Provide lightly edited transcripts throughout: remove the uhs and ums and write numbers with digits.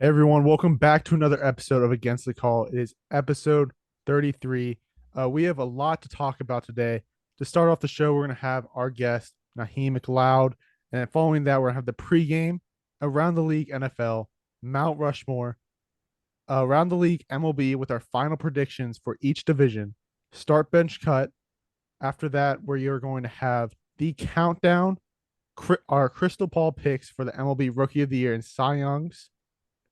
Hey everyone, welcome back to another episode of Against the Call. It is episode 33. We have a lot to talk about today. To start off the show, we're going to have our guest, Naheem McLeod. And then following that, we're going to have the pregame, Around the League NFL, Mount Rushmore, Around the League MLB with our final predictions for each division, start bench cut. After that, where you're going to have the countdown, our crystal ball picks for the MLB Rookie of the Year and Cy Youngs,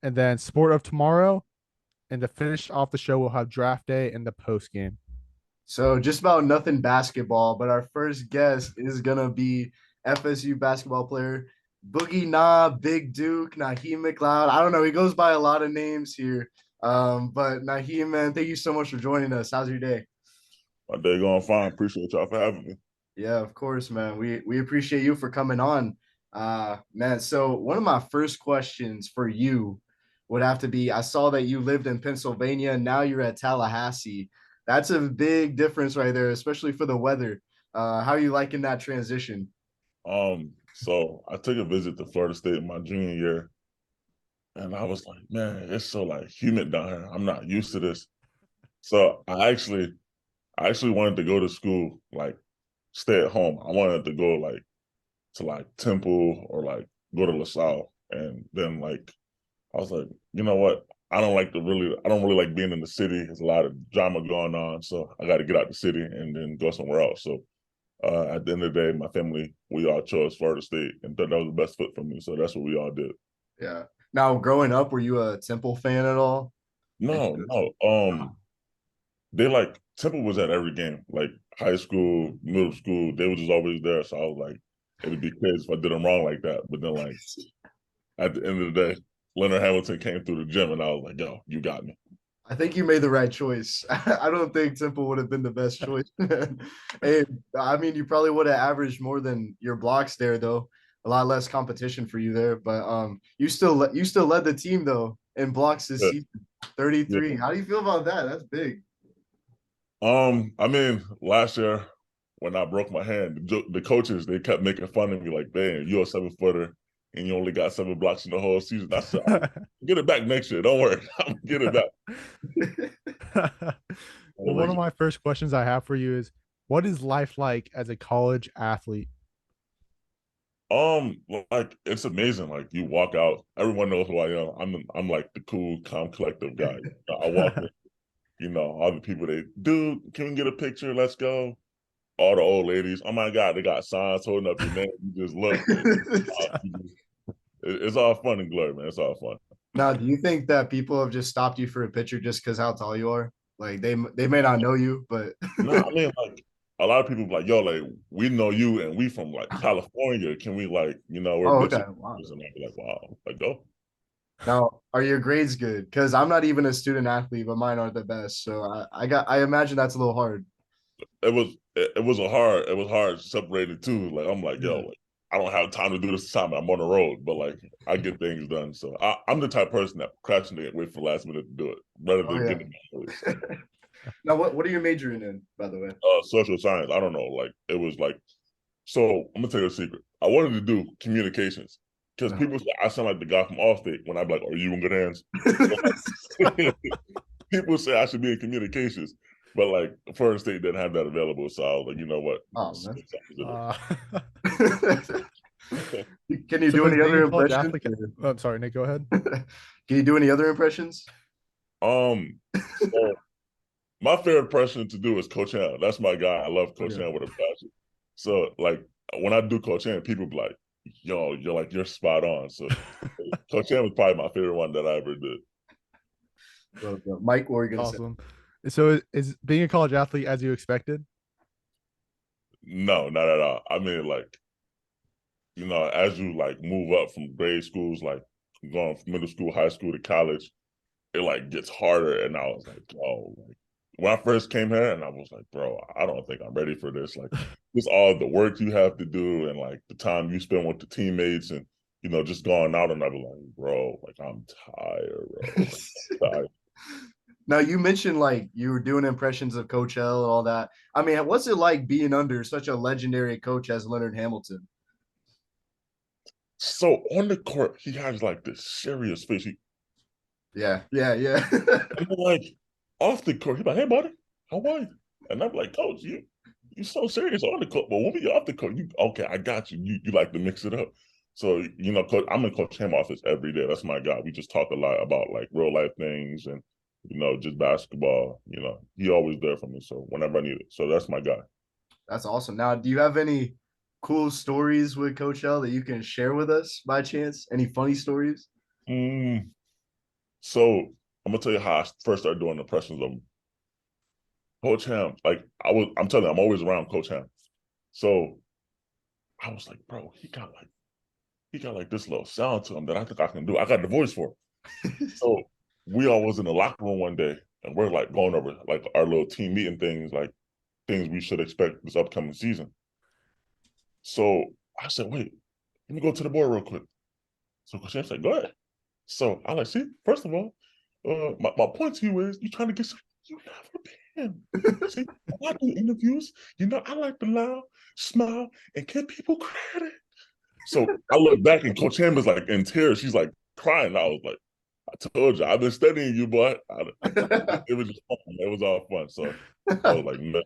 and then Sport of Tomorrow. And to finish off the show, we'll have draft day and the post game. So just about nothing basketball, but our first guest is gonna be FSU basketball player Boogie Nah, Big Duke, Naheem McLeod. I don't know, he goes by a lot of names here. But Naheem, man, thank you so much for joining us. How's your day? My day going fine. Appreciate y'all for having me. Yeah, of course, man. We appreciate you for coming on. Man, so one of my first questions for you would have to be I saw that you lived in Pennsylvania and now you're at Tallahassee. That's a big difference right there, especially for the weather. How are you liking that transition? So I took a visit to Florida State in my junior year, and I was like, man, it's so like humid down here. I'm not used to this. So I actually wanted to go to school, like stay at home. I wanted to go like to like Temple or like go to LaSalle. And then like I was like, you know what? I don't really like being in the city. There's a lot of drama going on. So I got to get out the city and then go somewhere else. So at the end of the day, my family, we all chose Florida State and thought that was the best fit for me. So that's what we all did. Yeah. Now, growing up, were you a Temple fan at all? Did No, you? no. They like Temple was at every game, like high school, middle school. They were just always there. So I was like, it'd be crazy if I did them wrong like that. But then like at the end of the day, Leonard Hamilton came through the gym and I was like, yo, you got me. I think you made the right choice. I don't think Temple would have been the best choice. Hey, I mean, you probably would have averaged more than your blocks there, though. A lot less competition for you there, but you still led the team though in blocks this Yeah, season, yeah. 33. How do you feel about that? That's big. I mean, last year when I broke my hand, the coaches they kept making fun of me like, "Damn, you're a 7 footer and you only got 7 blocks in the whole season." I said, "I'm get it back next year. Don't worry, I'm gonna get it back." Well, one of my first questions I have for you is what is life like as a college athlete? Like it's amazing. Like you walk out, everyone knows who I am. I'm like the cool, calm, collective guy. I walk in, all the people dude, can we get a picture? Let's go. All the old ladies, oh my God, they got signs holding up your name. You just look. It's all fun and glory, man. It's all fun. Now, do you think that people have just stopped you for a picture just because how tall you are? Like they may not know you, but No, I mean like a lot of people be like, yo, like we know you and we from like California. Can we like, we're oh, Mitchell okay, wow. and I'd be like, wow, like go. Now, are your grades good? Because I'm not even a student athlete, but mine aren't the best. So I imagine that's a little hard. It was hard separated too. Like I'm like, yo, Yeah. like I don't have time to do this time. I'm on the road, but like I get things done. So I'm the type of person that procrastinate and wait for the last minute to do it rather Oh than yeah. getting it early. So Now, what are you majoring in, by the way? social science, I don't know. Like it was like so I'm gonna tell you a secret. I wanted to do communications because people say I sound like the guy from Allstate when I'm like, "Are you in good hands?" People say I should be in communications, but like Florida State didn't have that available, so I was like, you know what? Oh man. Uh, Can you so do is any being other a college impressions? athlete? Oh, I'm sorry, Nick. Go ahead. Can you do any other impressions? So my favorite person to do is Coach Ham. That's my guy. I love Coach Okay. Ham with a passion. So like when I do Coach Ham, people be like, "Yo, you're spot on." So Coach Ham is probably my favorite one that I ever did. Mike, what were you gonna say? Awesome. So is being a college athlete as you expected? No, not at all. I mean, like as you like move up from grade schools, like going from middle school, high school to college, it like gets harder. And I was like, oh, like when I first came here, and I was like, bro, I don't think I'm ready for this. Like, just all the work you have to do, and like the time you spend with the teammates, and just going out, and I was like, bro, like I'm tired, bro. Like, I'm tired. Now you mentioned like you were doing impressions of Coach L and all that. I mean, what's it like being under such a legendary coach as Leonard Hamilton? So on the court, he has like this serious face. Yeah. And then, like off the court, he's like, "Hey, buddy, how are you?" And I'm like, "Coach, you so serious on the court, but when we off the court, you okay? I got you. You like to mix it up." So Coach, I'm in Coach Ham office every day. That's my guy. We just talk a lot about like real life things and just basketball. He always there for me. So whenever I need it, so that's my guy. That's awesome. Now, do you have any cool stories with Coach L that you can share with us by chance? Any funny stories? Mm, so I'm gonna tell you how I first started doing impressions of him. Coach Ham, like I'm telling you, I'm always around Coach Ham. So I was like, bro, he got like this little sound to him that I think I can do. I got the voice for it. So we all was in the locker room one day and we're like going over like our little team meeting things, like things we should expect this upcoming season. So I said, wait, let me go to the board real quick. So Coach Ham said, go ahead. So I like, see, first of all, my point to you is you trying to get some, you never been. See, when I do interviews, I like to laugh, smile, and give people credit. So I look back and Coach Ham is like in tears. She's like crying. I was like, I told you, I've been studying you, boy. It was just fun. It was all fun. So I was like, man.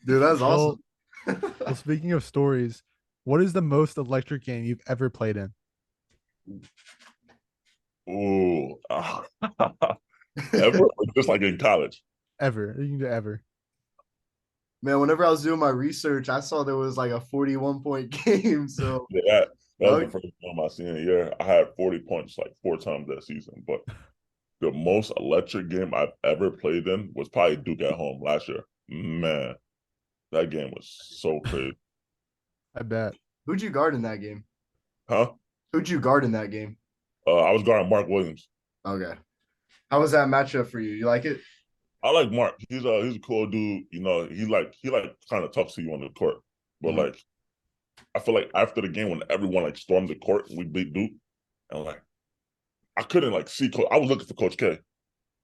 Dude, that's Well, awesome. well, speaking of stories, what is the most electric game you've ever played in? Ooh. Ever? Or just like in college? Ever. You can do ever. Man, whenever I was doing my research, I saw there was like a 41-point game. So Yeah, that was the first time my senior year. I had 40 points like 4 times that season. But the most electric game I've ever played in was probably Duke at home last year. Man, that game was so crazy. I bet. who'd you guard in that game? Huh? Who'd you guard in that game? I was guarding Mark Williams. Okay. How was that matchup for you? You like it? I like Mark. He's a cool dude. He kind of talks to you on the court. But Mhm. like I feel like after the game when everyone like stormed the court and we beat Duke, and like I couldn't like see Coach. I was looking for Coach K.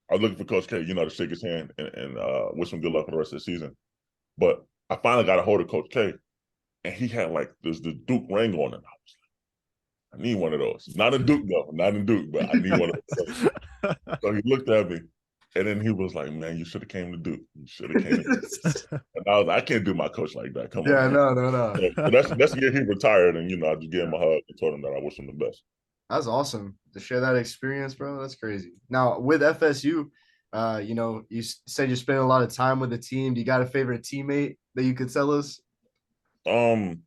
I was looking for Coach K, to shake his hand and wish him good luck for the rest of the season. But I finally got a hold of Coach K, and he had like the Duke ring on him. I was like, I need one of those. Not in Duke though, not in Duke, but I need one of those. So he looked at me, and then he was like, "Man, you should have came to Duke. You should have came to Duke." And I was like, "I can't do my coach like that. Come on, Yeah, man." no. So that's the year he retired, and I just gave him a hug and told him that I wish him the best. That's awesome to share that experience, bro. That's crazy. Now with FSU, you said you spent a lot of time with the team. Do you got a favorite teammate that you could tell us? Um,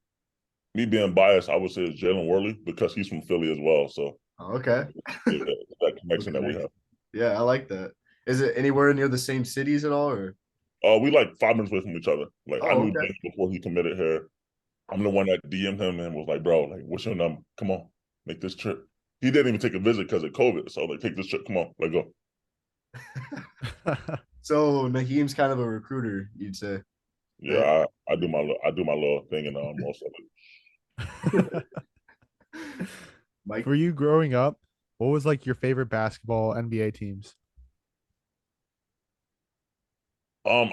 Me being biased, I would say it's Jalen Worley because he's from Philly as well. So Oh, okay. yeah, that connection that we have. Yeah, I like that. Is it anywhere near the same cities at all, or? We like 5 minutes away from each other. Like I Oh, knew okay. Jalen before he committed here. I'm the one that DM'd him and was like, "Bro, like, what's your number? Come on, make this trip." He didn't even take a visit because of COVID. So like, take this trip. Come on, let go. So Naheem's kind of a recruiter, you'd say. Yeah, I do my little thing and most of it. Mike. For you growing up, what was like your favorite basketball NBA teams? I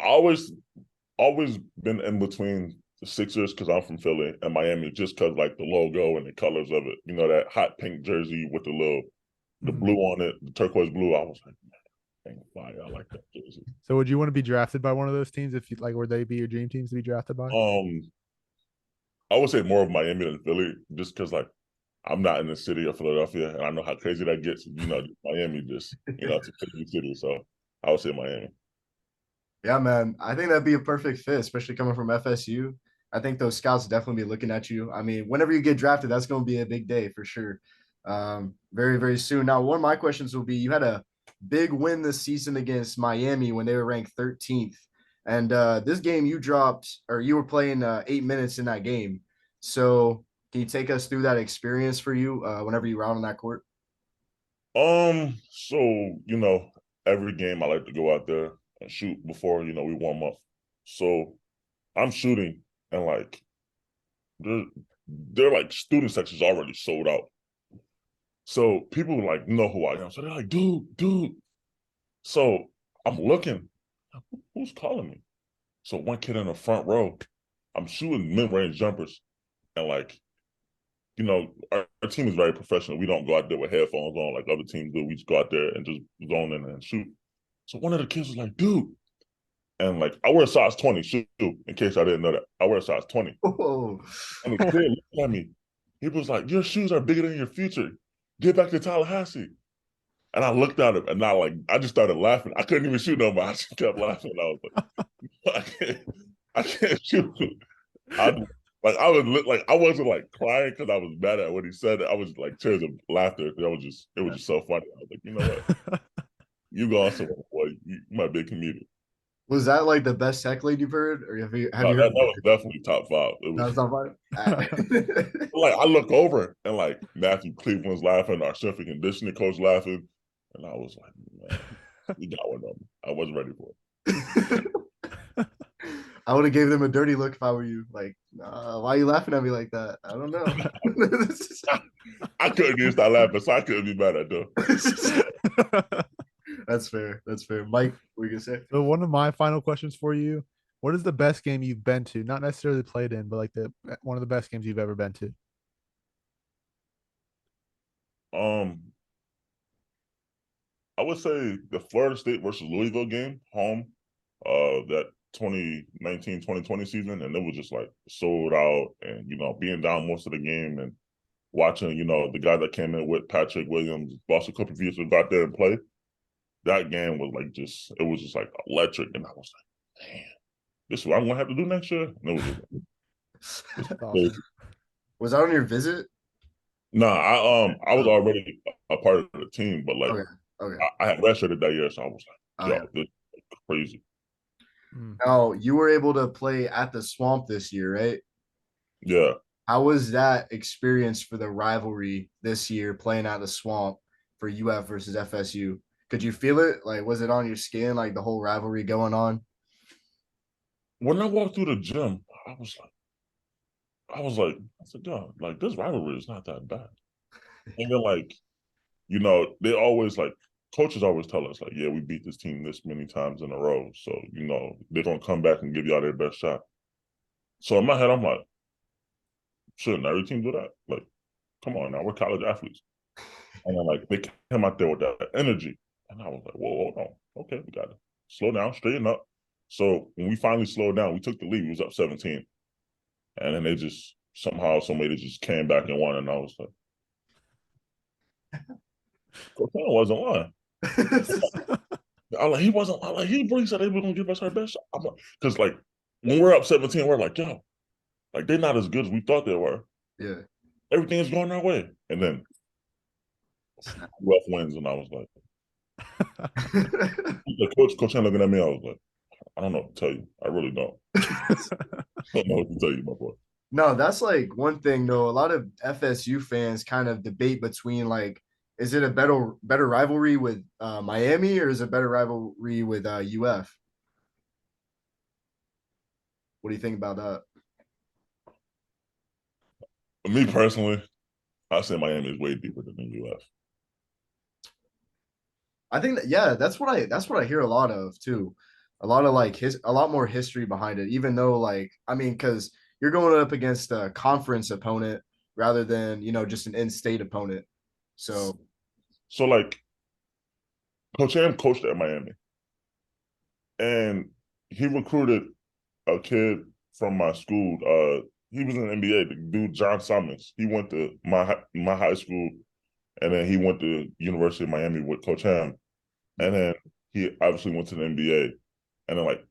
always been in between the Sixers because I'm from Philly and Miami, just because like the logo and the colors of it. That hot pink jersey with the blue on it, the turquoise blue. I was like, man, dang fire! I like that jersey. So would you want to be drafted by one of those teams if you like would they be your dream teams to be drafted by? Um, I would say more of Miami than Philly, just because like I'm not in the city of Philadelphia, and I know how crazy that gets. Miami just it's a crazy city, so I would say Miami. Yeah, man. I think that'd be a perfect fit, especially coming from FSU. I think those scouts definitely be looking at you. I mean, whenever you get drafted, that's going to be a big day for sure. Very, very soon. Now, one of my questions will be you had a big win this season against Miami when they were ranked 13th. And this game you dropped, or you were playing 8 minutes in that game. So, can you take us through that experience for you whenever you were out on that court? So every game I like to go out there and shoot before we warm up. So I'm shooting and like they're like student sections already sold out. So people like know who I am. So they're like, dude. So I'm looking, who's calling me? So one kid in the front row, I'm shooting mid-range jumpers, and like our team is very professional. We don't go out there with headphones on like other teams do. We just go out there and just zone in and shoot. So one of the kids was like, dude, and like I wear size 20 shoe, in case I didn't know that. I wear size 20. Whoa. And the kid looked at me. He was like, your shoes are bigger than your future. Get back to Tallahassee. And I looked at him and I just started laughing. I couldn't even shoot no more. I just kept laughing. I was like, I can't shoot. I wasn't like crying because I was mad at what he said. I was like tears of laughter. It was just so funny. I was like, you know what? You go somewhere, boy. You might be a comedian. Was that like the best heckling you've heard, or have you No, heard? that was definitely top 5. It was That's not fun. like I look over and like Matthew Cleveland's laughing, our strength and conditioning coach laughing, and I was like, man, we got one of them. I wasn't ready for it. I would have gave them a dirty look if I were you. Like, why are you laughing at me like that? I don't know. I couldn't even stop laughing, so I couldn't be mad at them. That's fair. That's fair. Mike, what are you gonna say? So one of my final questions for you: what is the best game you've been to? Not necessarily played in, but like one of the best games you've ever been to. I would say the Florida State versus Louisville game, home, that 2019-2020 season, and it was just like sold out, and being down most of the game and watching, the guy that came in with Patrick Williams, Boston Copperfield, who got there and played. That game was like it was just like electric, and I was like, man, this is what I'm gonna have to do next year. And it was awesome. Was that on your visit? No, I was already a part of the team, but like okay. I had redshirted that year, so I was like, yo, this is crazy. Now you were able to play at the Swamp this year, right? Yeah. How was that experience for the rivalry this year, playing at the Swamp for UF versus FSU? Could you feel it? Like, was it on your skin, like the whole rivalry going on? When I walked through the gym, I said, yo, like this rivalry is not that bad. And then like, they always like coaches always tell us like, yeah, we beat this team this many times in a row. So, they're gonna come back and give y'all their best shot. So in my head, I'm like, shouldn't every team do that? Like, come on now, we're college athletes. And then like they came out there with that energy. And I was like, whoa, hold on. Okay, we got to slow down, straighten up. So when we finally slowed down, we took the lead. We was up 17. And then they just somebody just came back and won. And I was like, Coach wasn't lying. He wasn't like he really said they were gonna give us our best shot. I'm like, because like when we're up 17, we're like, yo, like they're not as good as we thought they were. Yeah. Everything is going our way. And then rough wins, and I was like, the coach looking at me, I was like, I don't know what to tell you. I really don't. I don't know what to tell you, my boy. No, that's like one thing though. A lot of FSU fans kind of debate between like, is it a better rivalry with Miami, or is it a better rivalry with UF? What do you think about that? Me personally, I say Miami is way deeper than the UF. I think that that's what I hear a lot of too. A lot of like a lot more history behind it, even though like because you're going up against a conference opponent rather than just an in-state opponent. So like Coach Ham coached at Miami, and he recruited a kid from my school. He was in the NBA. The dude John Summers. He went to my high school, and then he went to University of Miami with Coach Ham, and then he obviously went to the NBA, and then like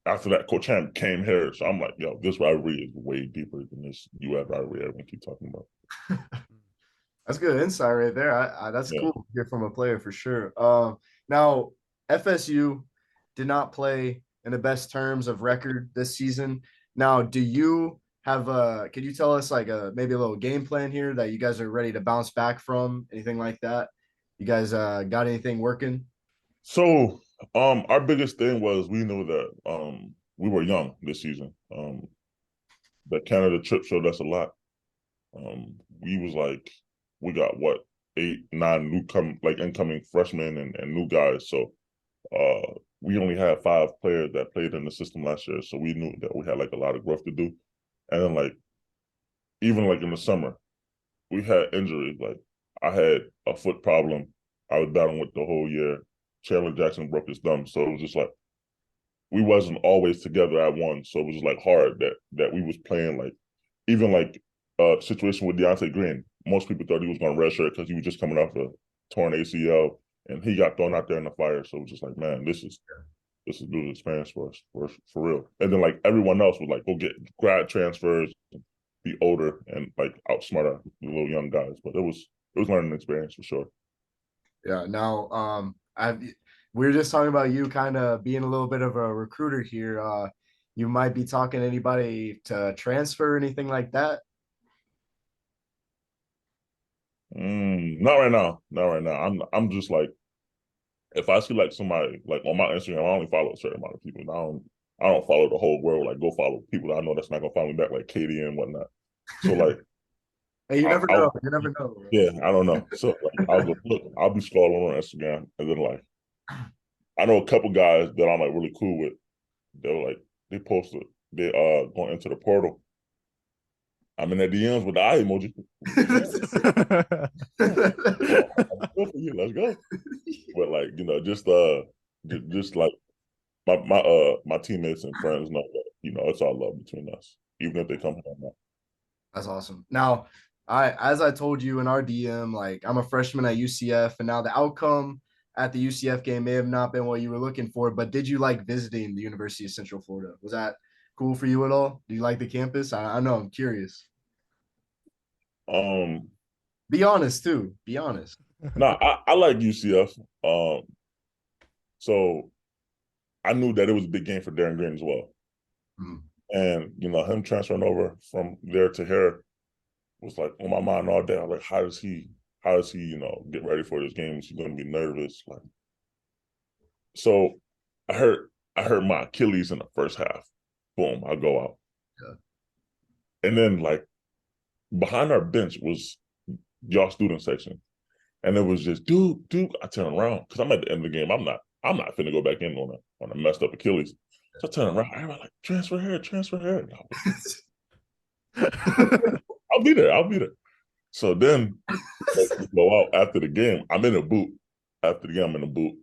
after that, Coach Ham came here. So I'm like, yo, this rivalry is way deeper than this UF rivalry everyone keep talking about. That's good insight right there. That's cool to hear from a player for sure. Now FSU did not play in the best terms of record this season. Now, do you have could you tell us like maybe a little game plan here that you guys are ready to bounce back from? Anything like that? You guys got anything working? So our biggest thing was we knew that we were young this season. The Canada trip showed us a lot. We was like, we got what, 8, 9 incoming freshmen and new guys. So we only had 5 players that played in the system last year. So we knew that we had like a lot of growth to do. And then like even like in the summer, we had injuries. Like I had a foot problem I was battling with the whole year. Chandler Jackson broke his thumb, so it was just like we wasn't always together at once. So it was just like hard that we was playing like even like situation with Deontay Green. Most people thought he was going to redshirt because he was just coming off a torn ACL, and he got thrown out there in the fire. So it was just like, man, this is a new experience for us, for real. And then like everyone else was like, go get grad transfers, be older, and like outsmart the little young guys. But it was learning experience for sure. Yeah. Now, we were just talking about you kind of being a little bit of a recruiter here. You might be talking to anybody to transfer or anything like that. Not right now. Not right now. I'm just like, if I see like somebody like on my Instagram, I only follow a certain amount of people. I don't follow the whole world. Like go follow people that I know that's not gonna follow me back, like Katie and whatnot. So like, Hey, you never know. You never know. Bro. Yeah, I don't know. So like, I'll go look. I'll be scrolling on Instagram, and then like, I know a couple guys that I'm like really cool with. They're like, they posted they going into the portal. I'm in their DMs with the eye emoji. Good for you. Let's go. But like, you know, just like my teammates and friends know that, you know, it's all love between us, even if they come home now. That's awesome. Now, as I told you in our DM, like I'm a freshman at UCF, and now the outcome at the UCF game may have not been what you were looking for, but did you like visiting the University of Central Florida? Was that cool for you at all? Do you like the campus? I know, I'm curious. Um, Be honest too. Be honest. no, I like UCF. So I knew that it was a big game for Darren Green as well. Mm-hmm. And, you know, him transferring over from there to here was like on my mind all day. I was like, how does he, you know, get ready for this game? Is he going to be nervous? Like, so I hurt my Achilles in the first half. Boom, I go out. Yeah. And then like behind our bench was y'all student section. And it was just, dude, I turn around because I'm at the end of the game. I'm not finna go back in on a messed up Achilles. So I turn around, everybody like, transfer here. I'll be there. So then we go out after the game. I'm in a boot. After the game, I'm in a boot.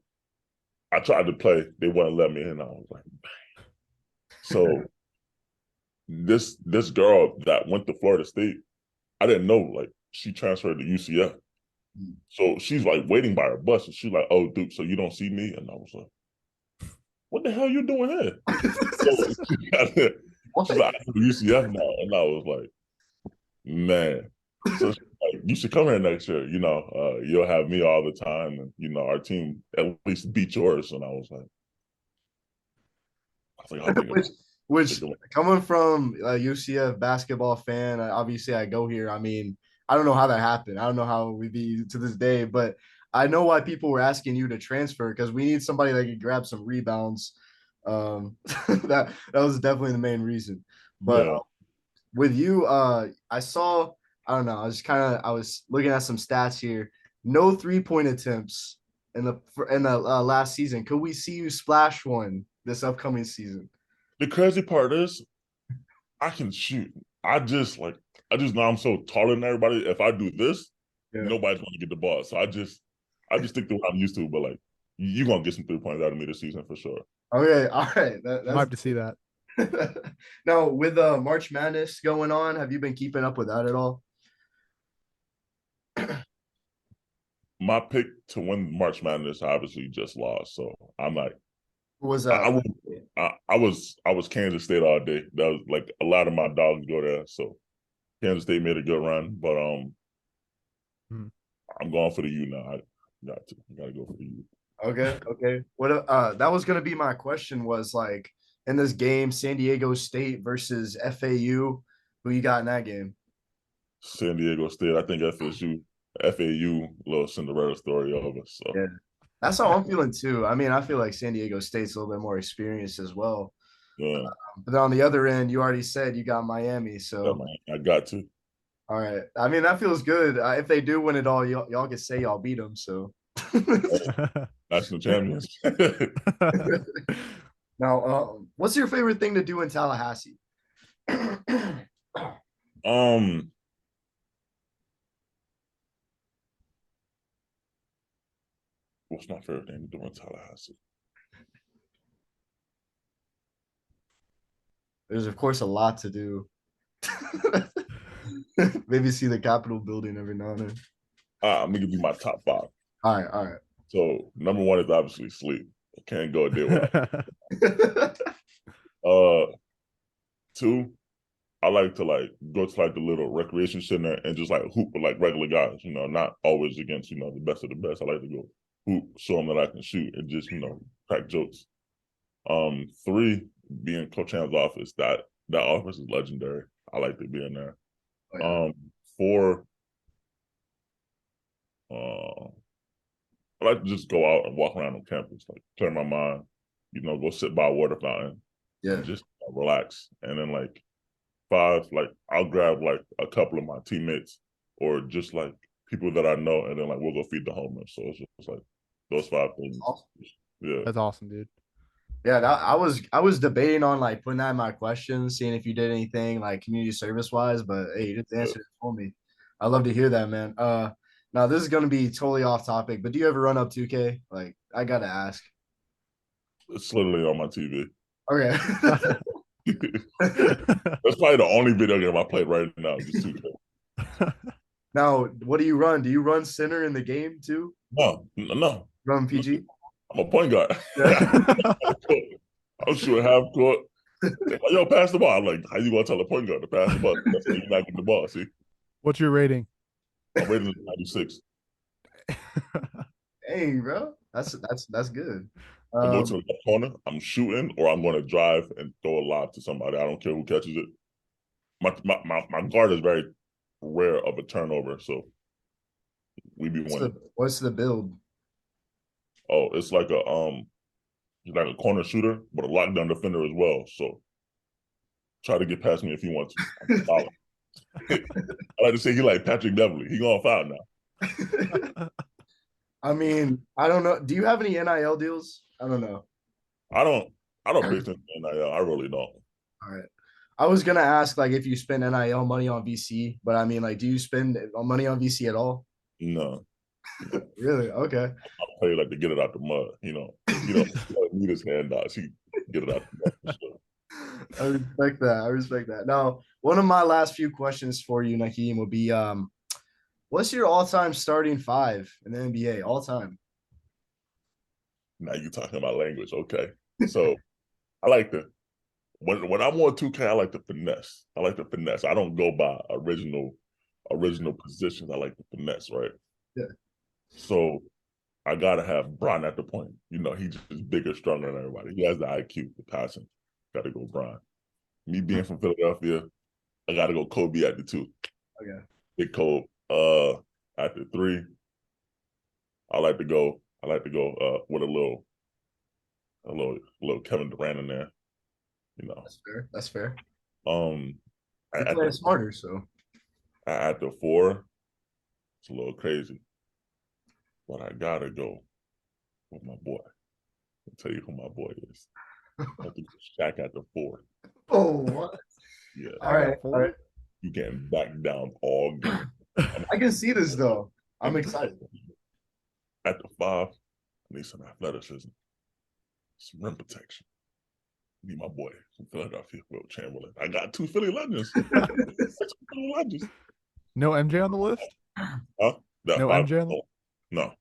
I tried to play. They wouldn't let me in. I was like, man. So this girl that went to Florida State, I didn't know, like, she transferred to UCF. So she's like waiting by her bus, and she's like, "Oh, Duke, so you don't see me?" And I was like, "What the hell you doing here?" She's like, "I'm UCF now," and I was like, "Man." So she's like, you should come here next year. You know, you'll have me all the time, and you know our team at least beat yours. And I was like, I'll think about it. Which coming from a UCF basketball fan, obviously I go here. I mean, I don't know how that happened. I don't know how we be to this day, but I know why people were asking you to transfer because we need somebody that could grab some rebounds. That was definitely the main reason. But Yeah. with you, I saw. I don't know. I was looking at some stats here. No 3-point attempts in the last season. Could we see you splash one this upcoming season? The crazy part is, I can shoot. I just know I'm so taller than everybody. If I do this, nobody's going to get the ball. So I just stick to what I'm used to. But like, you're going to get some 3-pointers out of me this season for sure. Okay, all right. I'm hyped to see that. Now, with March Madness going on, have you been keeping up with that at all? My pick to win March Madness obviously just lost. So I'm like, Who was that? I was Kansas State all day. That was like a lot of my dogs go there. So Kansas State made a good run, but I'm going for the U now. I gotta go for the U. Okay. What that was gonna be my question was like in this game, San Diego State versus FAU, who you got in that game? San Diego State. I think FAU, little Cinderella story over. So yeah. That's how I'm feeling too. I mean, I feel like San Diego State's a little bit more experienced as well. Yeah. But then on the other end, you already said you got Miami, so yeah, man, I got to. All right. I mean, that feels good. If they do win it all, y'all can say y'all beat them. So national champions. Now, what's your favorite thing to do in Tallahassee? What's my favorite thing to do in Tallahassee? There's of course a lot to do. Maybe see the Capitol building every now and then. I'm gonna give you my top 5. All right. So number 1 is obviously sleep. I can't go a day without. 2, I like to go to the little recreation center and just hoop with regular guys. Not always against the best of the best. I like to go hoop, show them that I can shoot, and just crack jokes. 3, be in Coach Ham's office. That office is legendary. I like to be in there. Oh, yeah. 4, I like to just go out and walk around on campus, clear my mind. Go sit by a water fountain. Yeah. And just relax. And then 5, I'll grab a couple of my teammates or just people that I know, and then we'll go feed the homeless. So it's just those 5 things. Awesome. Yeah, that's awesome, dude. Yeah, I was debating on putting that in my questions, seeing if you did anything community service wise, but hey, you just answered it for me. I love to hear that, man. Now this is gonna be totally off topic, but do you ever run up 2K? I gotta ask. It's literally on my TV. Okay. That's probably the only video game I played right now. Just 2K. Now, what do you run? Do you run center in the game too? No. Run PG? I'm a point guard. Yeah. I'm shooting half court. Yo, pass the ball. I'm like, how you gonna tell a point guard to pass the ball? That's how you're not getting the ball. See? What's your rating? My rating is 96. Dang, bro. That's good. I go to the left corner, I'm shooting, or I'm going to drive and throw a lob to somebody. I don't care who catches it. My guard is very rare of a turnover, so we be winning. What's the build? Oh, it's like a corner shooter, but a lockdown defender as well. So try to get past me if you want to. I like to say he like Patrick Beverly. He gonna foul now. I mean, I don't know. Do you have any NIL deals? I don't know. I don't pay attention to NIL. I really don't. All right. I was gonna ask if you spend NIL money on VC, but I mean, do you spend money on VC at all? No. Really? Okay. I play to get it out the mud. He need his handouts. He get it out the mud. Sure. I respect that. Now, one of my last few questions for you, Naheem, would be what's your all-time starting 5 in the NBA all time? Now you're talking about language. Okay. So I like to when I'm on 2K, I like to finesse. I don't go by original positions. I like to finesse, right? Yeah. So I gotta have Bron at the point. He's just bigger, stronger than everybody. He has the IQ, the passing. Gotta go Bron. Me being from Philadelphia, I gotta go Kobe at the 2. Okay. Big Kobe. At the 3, I like to go with a little Kevin Durant in there. That's fair. You're playing smarter, so at the 4, it's a little crazy. But I gotta go with my boy. I'll tell you who my boy is. I have to go Shaq at the 4. Oh, what? Yeah. All right. You getting back down all game. I can see this though. I'm excited. At the 5, I need some athleticism, some rim protection. I need my boy from Philadelphia, Will Chamberlain. I got 2 Philly legends. No MJ on the list? Huh? No MJ on the No.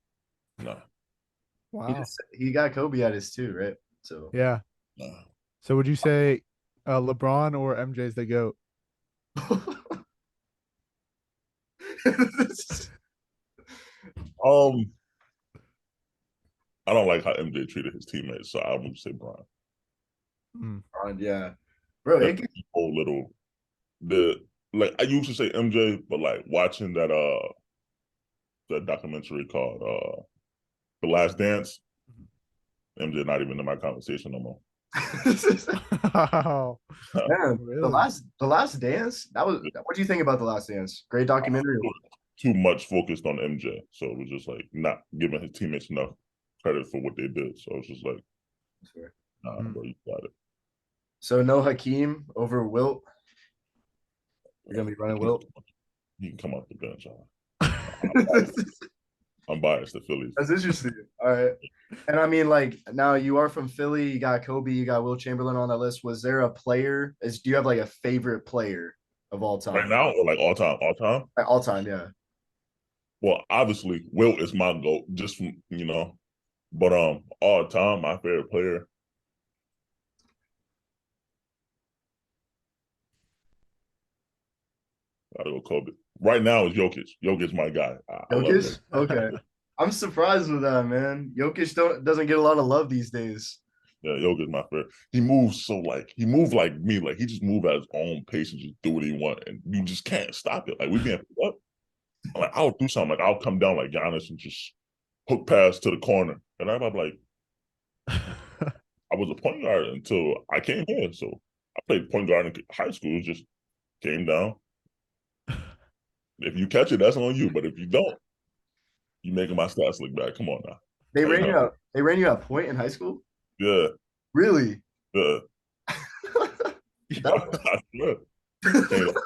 Wow. He got Kobe at his 2, right? So yeah. So would you say LeBron or MJ's the GOAT? I don't like how MJ treated his teammates, so I would say Bron. Yeah, bro. Like, I used to say MJ, but watching that documentary called The Last Dance, MJ not even in my conversation no more. Wow. Man, really? the last dance. What do you think about The Last Dance? Great documentary. Too much focused on MJ, so it was just not giving his teammates enough credit for what they did. So it's just bro, you got it. So no Hakeem over Wilt. You're gonna be running Wilt. He can come off the bench. I'm biased to Phillies. That's interesting. All right. And I mean, like, now you are from Philly. You got Kobe. You got Will Chamberlain on that list. Was there a player? Do you have like a favorite player of all Right time? now, or like all time, all time. Like, all time, yeah. Well, obviously, Will is my GOAT, just from, but all time, my favorite player. Gotta go Kobe. Right now is Jokic. Jokic, my guy. I love Jokic. Jokic? Okay. I'm surprised with that, man. Jokic doesn't get a lot of love these days. Yeah, Jokic, my favorite. He moves he moved like me. Like he just moved at his own pace and just do what he want, and you just can't stop it. Like we being what? Like I'll do something. Like I'll come down like Giannis and just hook pass to the corner, and I'm like, I was a point guard until I came here. So I played point guard in high school. It just came down. If you catch it, that's on you. But if you don't, you making my stats look bad. Come on now. They ran you out. They ran you at point in high school? Yeah. Really? Yeah. I swear. Hey, look,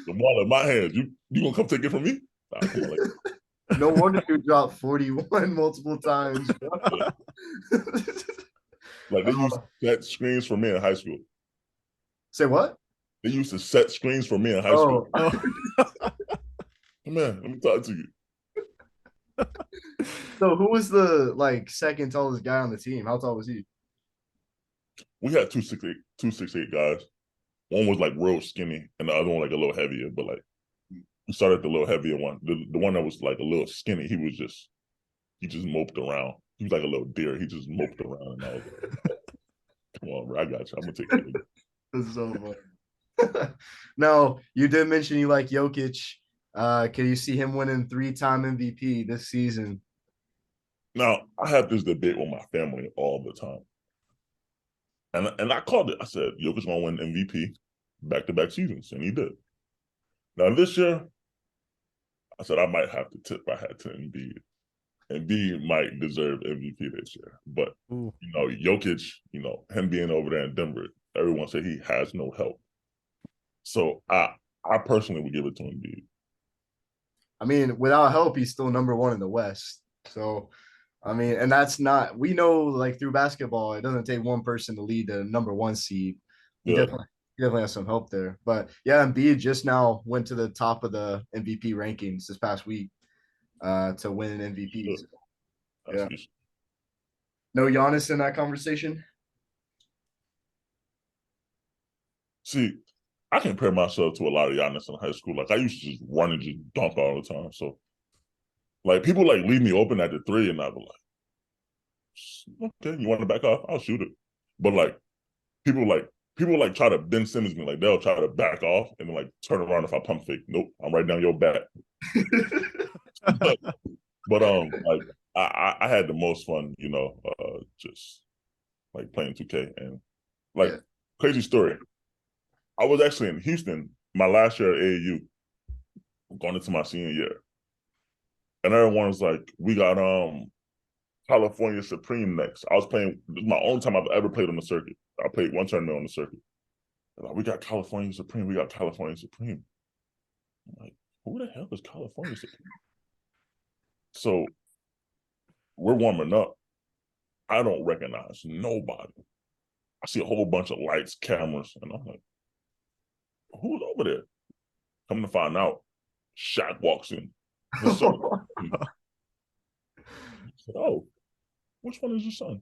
the ball in my hands. You gonna come take it from me? Nah, come on, like, no wonder you dropped 41 multiple times. Yeah. Like they used to set screens for me in high school. Say what? They used to set screens for me in high school. Man, let me talk to you. So who was the like second tallest guy on the team? How tall was he? We had 2'6'8" guys. One was like real skinny, and the other one like a little heavier. But like we started the little heavier one. The one that was like a little skinny, he just moped around. He was like a little deer. He just moped around, and I was like, "Come on, bro, I got you. I'm gonna take care of you." This is so funny. Now, you did mention you like Jokic. Can you see him winning 3-time MVP this season? Now, I have this debate with my family all the time. And I called it. I said, Jokic gonna win MVP back-to-back seasons, and he did. Now this year, I said I might have to tip my hat to Embiid. Embiid might deserve MVP this year. But Jokic, him being over there in Denver, everyone said he has no help. So I personally would give it to Embiid. I mean, without help, he's still number one in the West. So, I mean, and that's not, we know like through basketball, it doesn't take one person to lead the number one seed. He definitely has some help there. But yeah, Embiid just now went to the top of the MVP rankings this past week to win an MVP. Yeah. No Giannis in that conversation? See, I compare myself to a lot of Giannis in high school. Like I used to just run and just dunk all the time. So like people like leave me open at the three and I'd be like, okay, you want to back off? I'll shoot it. But like people try to Ben Simmons me. Like they'll try to back off and then like turn around if I pump fake. Nope, I'm right down your back. but like I had the most fun, just like playing 2K and like crazy story. I was actually in Houston my last year at AAU, going into my senior year. And everyone was like, we got California Supreme next. I was playing, this is my only time I've ever played on the circuit. I played one tournament on the circuit. Like, we got California Supreme, we got California Supreme. I'm like, who the hell is California Supreme? So we're warming up. I don't recognize nobody. I see a whole bunch of lights, cameras, and I'm like, who's over there? Come to find out, Shaq walks in. I said, oh, which one is your son?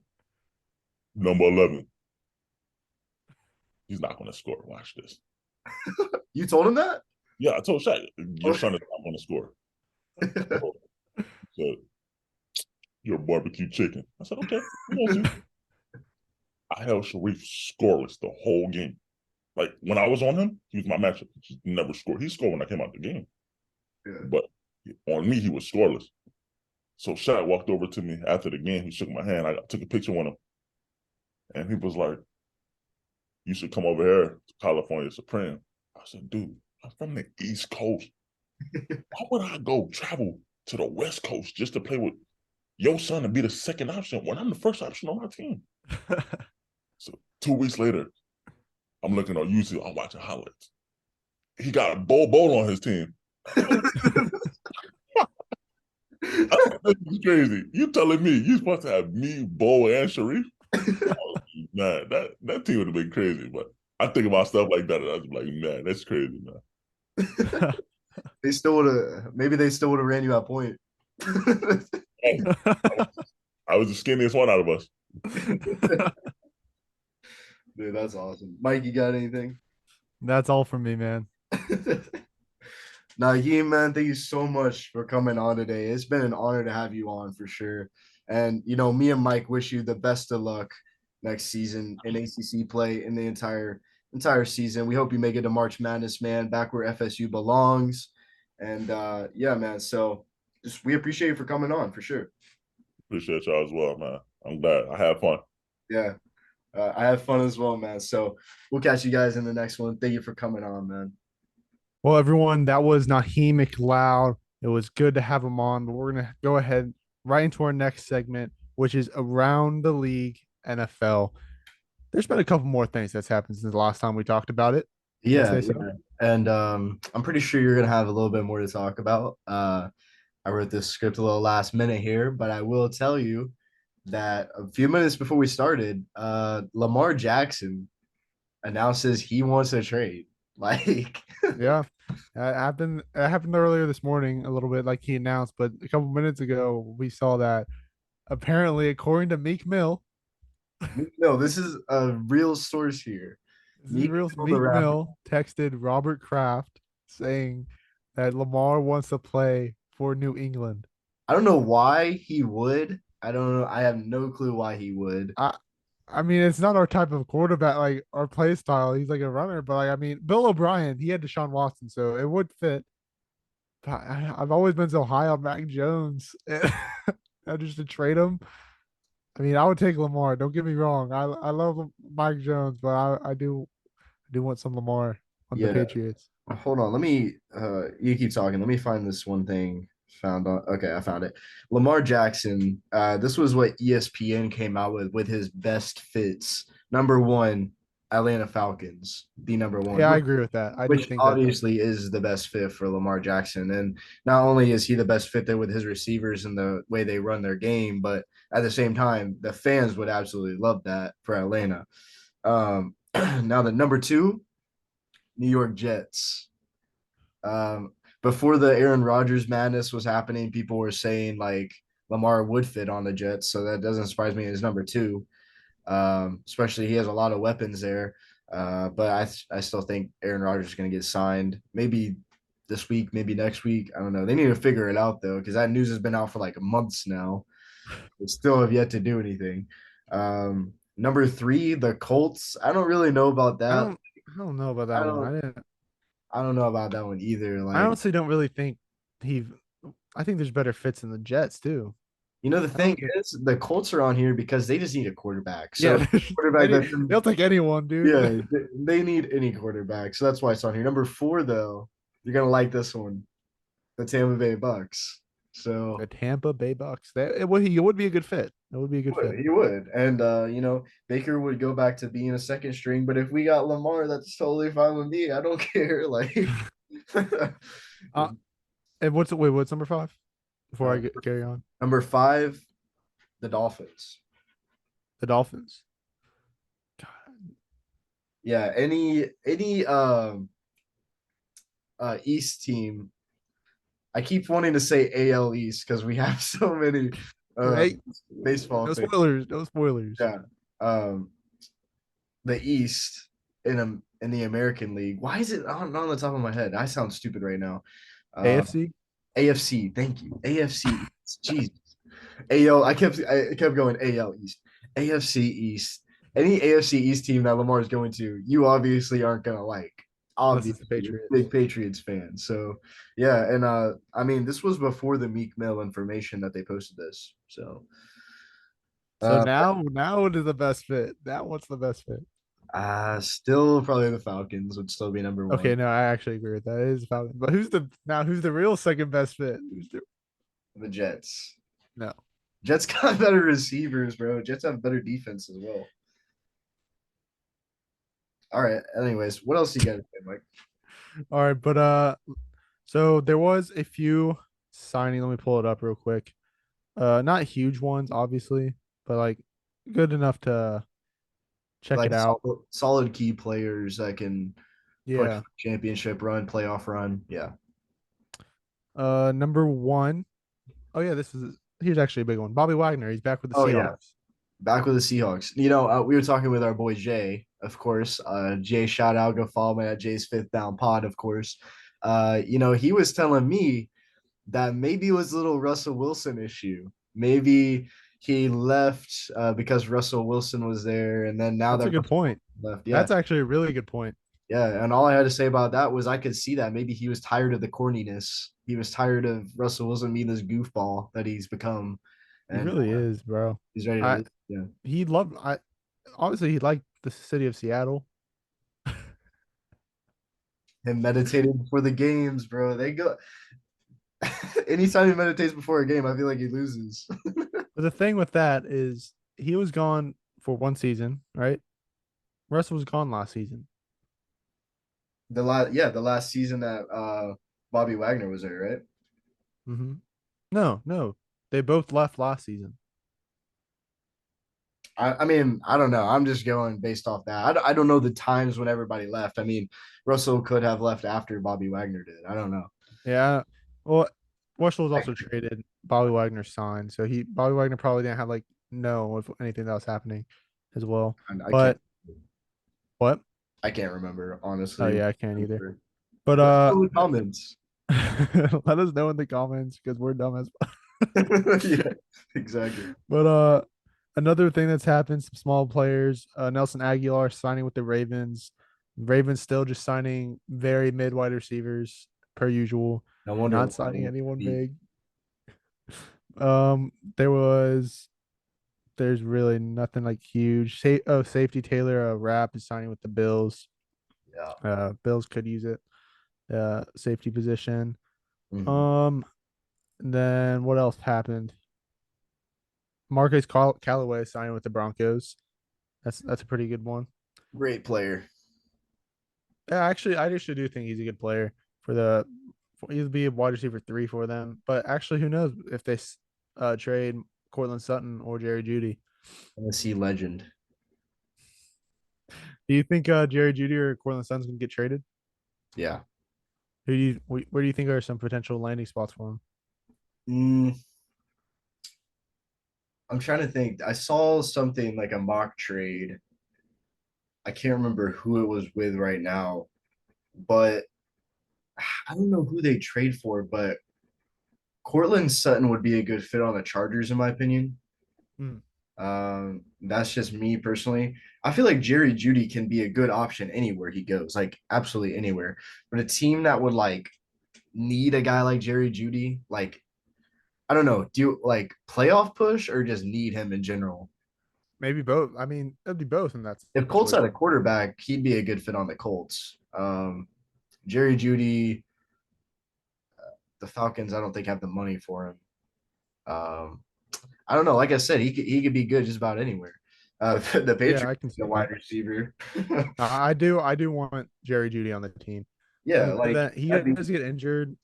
Number 11. He's not going to score. Watch this. You told him that? Yeah, I told Shaq, your son is not going to score. He said, you're a barbecue chicken. I said, okay. I held Sharif scoreless the whole game. Like when I was on him, he was my matchup. He never scored. He scored when I came out the game. Yeah. But on me, he was scoreless. So Shaq walked over to me after the game. He shook my hand. I took a picture with him. And he was like, you should come over here to California Supreme. I said, dude, I'm from the East Coast. Why would I go travel to the West Coast just to play with your son and be the second option when I'm the first option on my team? So 2 weeks later, I'm looking on YouTube. I'm watching highlights. He got a Bol on his team. That's crazy. You telling me you supposed to have me, Bo, and Sharif? Oh, man, that team would have been crazy. But I think about stuff like that, and I was like, man, that's crazy, man. They still would have. Maybe they still would have ran you at point. Hey, I was the skinniest one out of us. Dude, that's awesome. Mike, you got anything? That's all from me, man. Naheem, man, thank you so much for coming on today. It's been an honor to have you on for sure. And me and Mike wish you the best of luck next season in ACC play in the entire season. We hope you make it to March Madness, man, back where FSU belongs. And yeah, man. So just we appreciate you for coming on for sure. Appreciate y'all as well, man. I'm glad. I had fun. Yeah. I had fun as well, man. So we'll catch you guys in the next one. Thank you for coming on, man. Well, everyone, that was Naheem McLeod. It was good to have him on, but we're going to go ahead right into our next segment, which is Around the League NFL. There's been a couple more things that's happened since the last time we talked about it. Yeah, yeah. And I'm pretty sure you're gonna have a little bit more to talk about. I wrote this script a little last minute here, but I will tell you that a few minutes before we started, Lamar Jackson announces he wants a trade. Like, Yeah. It happened earlier this morning a little bit like he announced, but a couple minutes ago we saw that apparently according to Meek Mill, no, this is a real source here. this is real. The Meek rapper. Mill texted Robert Kraft saying that Lamar wants to play for New England. I don't know why he would. I don't know. I have no clue why he would. I I mean, it's not our type of quarterback, like our play style. He's like a runner, but like I mean, Bill O'Brien, he had Deshaun Watson, so it would fit. But I've always been so high on Mac Jones. Just to trade him. I mean, I would take Lamar. Don't get me wrong. I love Mike Jones, but I do want some Lamar on the Yeah. Patriots. Hold on. Let me you keep talking. Let me find this one thing found on okay, I found it. Lamar Jackson. This was what ESPN came out with his best fits. Number one, Atlanta Falcons, the number one, Yeah, I agree with that. I do which think that obviously is the best fit for Lamar Jackson. And not only is he the best fit there with his receivers and the way they run their game, but at the same time, the fans would absolutely love that for Atlanta. Now the number two, New York Jets. Before the Aaron Rodgers madness was happening, people were saying like Lamar would fit on the Jets, so that doesn't surprise me as number two. Especially he has a lot of weapons there. But I still think Aaron Rodgers is going to get signed. Maybe this week, maybe next week. I don't know. They need to figure it out though, because that news has been out for like months now. They still have yet to do anything. Number three, the Colts. I don't really know about I that. don't know about I that one. don't I don't know about that one either. I Like, honestly don't really think he. I think there's better fits in the Jets too. the I thing don't get. is, the Colts are on here because they just need a quarterback. So Yeah, quarterback that's they'll take anyone, dude. yeah, they need any quarterback. So that's why it's on here. Number four, though, you're gonna like this one, the Tampa Bay Bucks. The So Tampa Bay Bucks. It would be a good fit. It would be a good fit. he would, and Baker would go back to being a second string. But if we got Lamar, that's totally fine with me. I don't care. Like, Uh, and what's number five? Before I uh, carry on, number five, the Dolphins. the Dolphins. Yeah, any East team. I keep wanting to say AL East because we have so many Hey, baseball no fans. spoilers. No spoilers. Yeah. Um, the East in the American League. Why is it not on the top of my head? I sound stupid right now. AFC. AFC. Thank you. AFC. Jesus. AL. I kept going AL East. AFC East. Any AFC East team that Lamar is going to, you obviously aren't gonna like. Unless it's the Obviously, you're a Patriots. big Patriots fan. So yeah, and I mean, this was before the Meek Mill information that they posted this. So So uh, now it is the best fit. That one's the best fit. still probably the Falcons would still be number one. Okay, no, I actually agree with that. It is Falcons. But who's the real second best fit? The Jets. No. Jets got better receivers, bro. Jets have better defense as well. All right. Anyways, what else you got to say, Mike? All right, but so there was a few signing. Let me pull it up real quick. Not huge ones, obviously, but like good enough to check Like it out. solid key players that can push Yeah. for championship run, playoff run. Yeah. Number one. Oh yeah, here's actually a big one. Bobby Wagner. He's back with the Oh yeah. Seahawks. Back with the Seahawks. You know, we were talking with our boy Jay, of course. Jay, shout out, go follow me at Jay's Fifth Down Pod, of course. You know, he was telling me that maybe it was a little Russell Wilson issue. Maybe he left because Russell Wilson was there, and then now That's that a good Russell point. Wilson left, yeah, That's actually a really good point. yeah. And all I had to say about that was I could see that maybe he was tired of the corniness. He was tired of Russell Wilson being this goofball that he's become, He and really is, bro. he's ready to I leave. Yeah. he loved I Obviously he liked the city of Seattle. Him meditating before the games, bro. They go anytime he meditates before a game, I feel like he loses. But the thing with that is he was gone for one season, right? Russell was gone last season. The last season that Bobby Wagner was there, right? Mm-hmm. No. They both left last season. I mean, I don't know. I'm just going based off that. I don't know the times when everybody left. I mean, Russell could have left after Bobby Wagner did. I don't know. Yeah. Well, Russell was also traded. Bobby Wagner signed. So Bobby Wagner probably didn't have like know if anything that was happening as well. I can't. But what? I can't remember Oh honestly. yeah, I can't either. But Let us know in the comments. let us know in the comments because we're dumb as Yeah, exactly. But another thing that's happened, some small players, Nelson Aguilar signing with the Ravens. Ravens still just signing very mid wide receivers per usual, No wonder not Lamar signing won't anyone compete. big. Um, there was there's really nothing like huge. Safety Taylor Rapp is signing with the Bills. Yeah. Bills could use it. Safety position. Mhm. Um, then what else happened? Callaway signing with the Broncos. That's a pretty good one. Great player. Yeah, actually, I actually do think he's a good player he'll be a wide receiver 3 for them. But actually, who knows if they trade Cortland Sutton or Jerry Judy? Tennessee legend. Do you think Jerry Judy or Cortland Sutton's gonna get traded? Yeah. Where do you think are some potential landing spots for him? Mm, I'm trying to think. I saw something like a mock trade. I can't remember who it was with right now, but I don't know who they trade for, but Cortland Sutton would be a good fit on the Chargers, in my opinion. Hmm. That's just me personally. I feel like Jerry Judy can be a good option anywhere he goes, like absolutely anywhere. But a team that would like need a guy like Jerry Judy, like I don't know, do you like playoff push or just need him in general? Maybe both. I mean, it'd be both in that If Colts had a situation. quarterback, he'd be a good fit on the Colts. Jerry Judy, the Falcons, I don't think have the money for him. Um, I don't know. Like I said, he could be good just about anywhere. The Yeah, Patriots I can need see a that. wide receiver. I do want Jerry Judy on the team. Yeah, But like then he that'd be does get injured.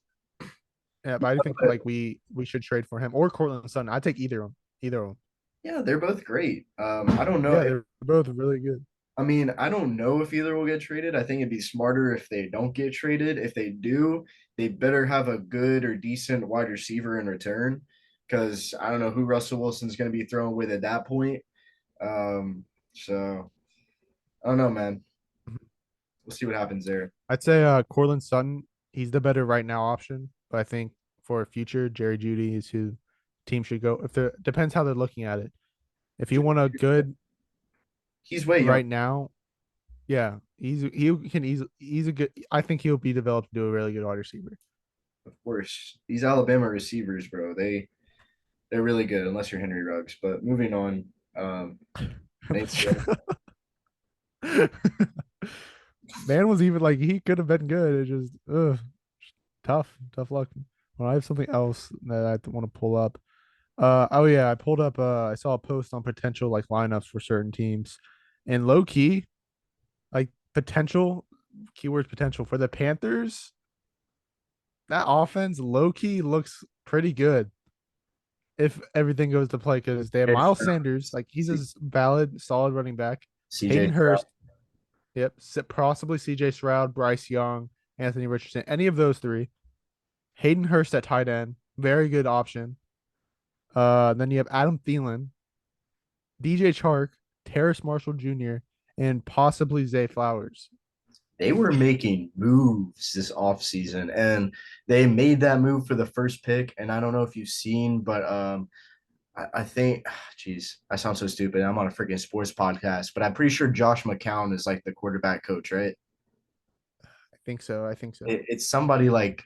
Yeah, but I do think like we should trade for him or Cortland Sutton. I take either of them. Either of them. yeah, they're both great. I don't know Yeah, if they're both really good. I mean, I don't know if either will get traded. I think it'd be smarter if they don't get traded. If they do, they better have a good or decent wide receiver in return. Because I don't know who Russell Wilson's going to be throwing with at that point. So I don't know, man. We'll see what happens there. I'd say Cortland Sutton, he's the better right now option. But I think for a future, Jerry Judy is who team should go. If they're depends how they're looking at it. If you want a good He's way young, right now, yeah, he's a good. I think he'll be developed to do a really good wide receiver. of course. These Alabama receivers, bro, they're really good unless you're Henry Ruggs. But moving on. Thanks, bro. Man was even like he could have been good. It just tough luck. Well, I have something else that I want to pull up. Oh yeah, I pulled up. I saw a post on potential like lineups for certain teams, and low key, like potential keywords potential for the Panthers. that offense low key looks pretty good if everything goes to play because they have It's Miles Sanders, like he's a valid, solid running back. CJ Hayden Stroud. Hurst, yep, possibly CJ Stroud, Bryce Young, Anthony Richardson, any of those three. Hayden Hurst at tight end, very good option. Then you have Adam Thielen, DJ Chark, Terrace Marshall Jr., and possibly Zay Flowers. They were making moves this offseason, and they made that move for the first pick. And I don't know if you've seen, but I think, geez, I sound so stupid. I'm on a freaking sports podcast, but I'm pretty sure Josh McCown is like the quarterback coach, right? I think so. I think so. It's somebody like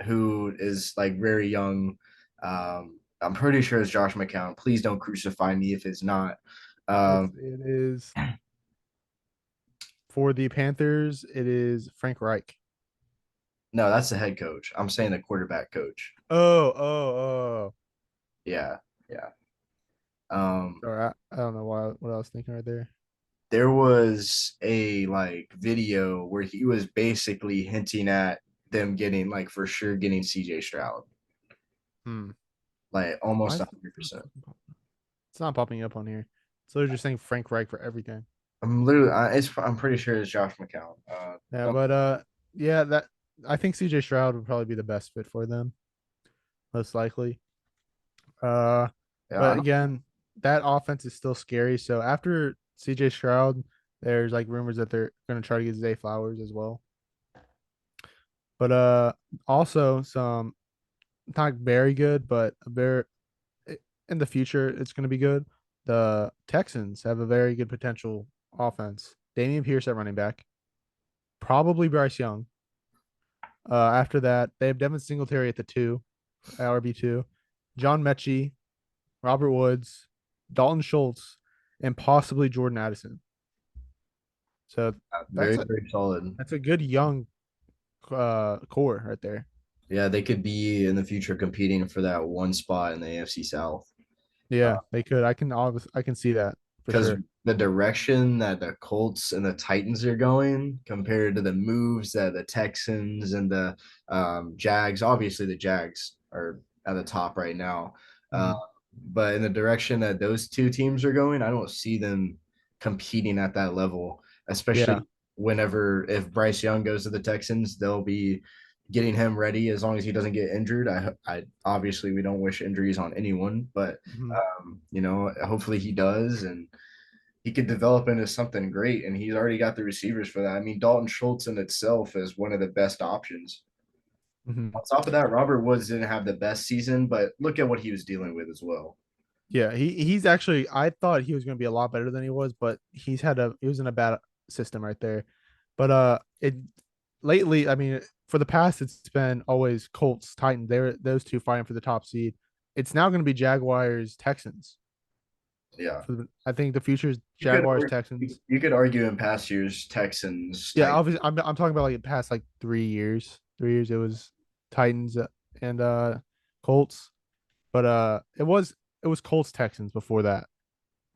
who is like very young. I'm pretty sure it's Josh McCown. Please don't crucify me if it's not. It is for the Panthers. It is Frank Reich. No, that's the head coach. I'm saying the quarterback coach. Oh. Yeah, yeah. Sorry, I don't know what I was thinking right there. There was a like video where he was basically hinting at them getting like for sure getting CJ Stroud. Like Why almost is 100%. it's not popping up on here? It's literally just saying Frank Reich for everything. I'm pretty sure it's Josh McCown. Yeah, but yeah, that I think CJ Stroud would probably be the best fit for them, most likely. Yeah, But again, that offense is still scary. So after CJ Stroud, there's like rumors that they're going to try to get Zay Flowers as well. But also some not very good, but very in the future it's going to be good. The Texans have a very good potential offense. Damian Pierce at running back, probably Bryce Young. After that, they have Devin Singletary at the RB2, John Mechie, Robert Woods, Dalton Schultz, and possibly Jordan Addison. So very very solid. that's a good young core right there. Yeah, they could be in the future competing for that one spot in the AFC South. Yeah, they could. I can see that for Because sure. the direction that the Colts and the Titans are going compared to the moves that the Texans and the Jags, obviously the Jags are at the top right now. Uh, but in the direction that those two teams are going, I don't see them competing at that level, especially whenever if Bryce Young goes to the Texans, they'll be getting him ready as long as he doesn't get injured. I obviously we don't wish injuries on anyone, but hopefully he does and he could develop into something great. And he's already got the receivers for that. I mean, Dalton Schultz in itself is one of the best options. On top of that, Robert Woods didn't have the best season, but look at what he was dealing with as well. Yeah, he's actually I thought he was going to be a lot better than he was, but he was in a bad system right there. But it lately, I mean, for the past it's been always Colts, Titans. They're those two fighting for the top seed. It's now going to be Jaguars, Texans. Yeah. I think the future is Jaguars, Texans. You could argue in past years Texans. Yeah, obviously I'm talking about like the past like 3 years. 3 years it was Titans and Colts. But it was Colts Texans before that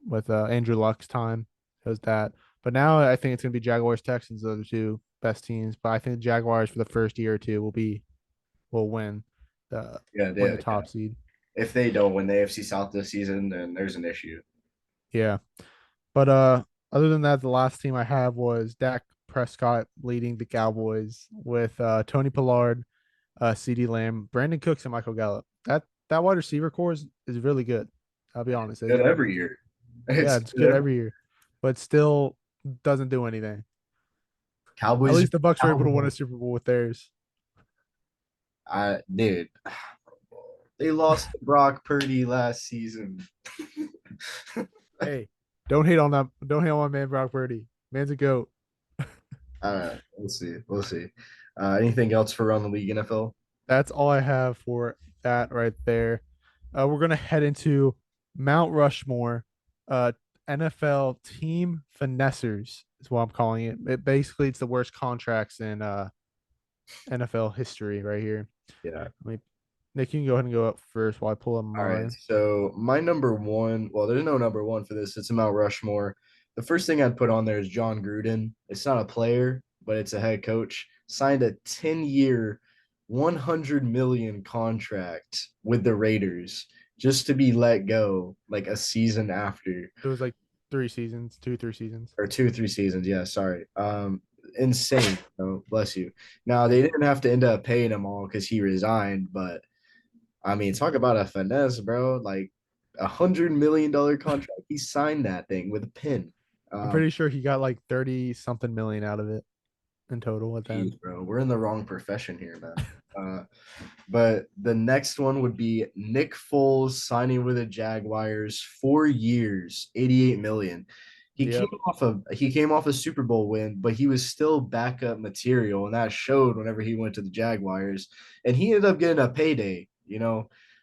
with Andrew Luck's time. It was that. But now I think it's gonna be Jaguars Texans, the other two best teams. But I think the Jaguars for the first year or two will win the top seed. If they don't win the AFC South this season, then there's an issue. Yeah. But other than that, the last team I have was Dak Prescott leading the Cowboys with Tony Pollard, CeeDee Lamb, Brandon Cooks, and Michael Gallup. That wide receiver core is really good. I'll be honest. Good every year. It's good every year, but still doesn't do anything. Cowboys. At least the Bucs are able to win a Super Bowl with theirs. Dude, they lost to Brock Purdy last season. Hey, don't hate on that. Don't hate on my man Brock Purdy. Man's a goat. We'll see. Anything else for around the league NFL? That's all I have for that right there. We're gonna head into Mount Rushmore, NFL team finessers is what I'm calling it. Basically it's the worst contracts in NFL history right here. Yeah. Nick, you can go ahead and go up first while I pull up mine. All right. So my number one, well, there's no number one for this. It's a Mount Rushmore. The first thing I'd put on there is John Gruden. It's not a player, but it's a head coach. Signed a 10-year, 100 million contract with the Raiders just to be let go like a season after, It was like 3 seasons, 3 seasons. or 2 or 3 seasons. Yeah, sorry. Insane. Oh, bless you. Now they didn't have to end up paying him all because he resigned, but I mean, talk about a finesse, bro. Like $100 million contract. He signed that thing with a pen. I'm Um, pretty sure he got like 30 something million out of it in total at the end. Geez, bro, we're in the wrong profession here, man. But the next one would be Nick Foles signing with the Jaguars, 4 years, 88 million. Yep. He came off a Super Bowl win, but he was still backup material, and that showed whenever he went to the Jaguars. And he ended up getting a payday,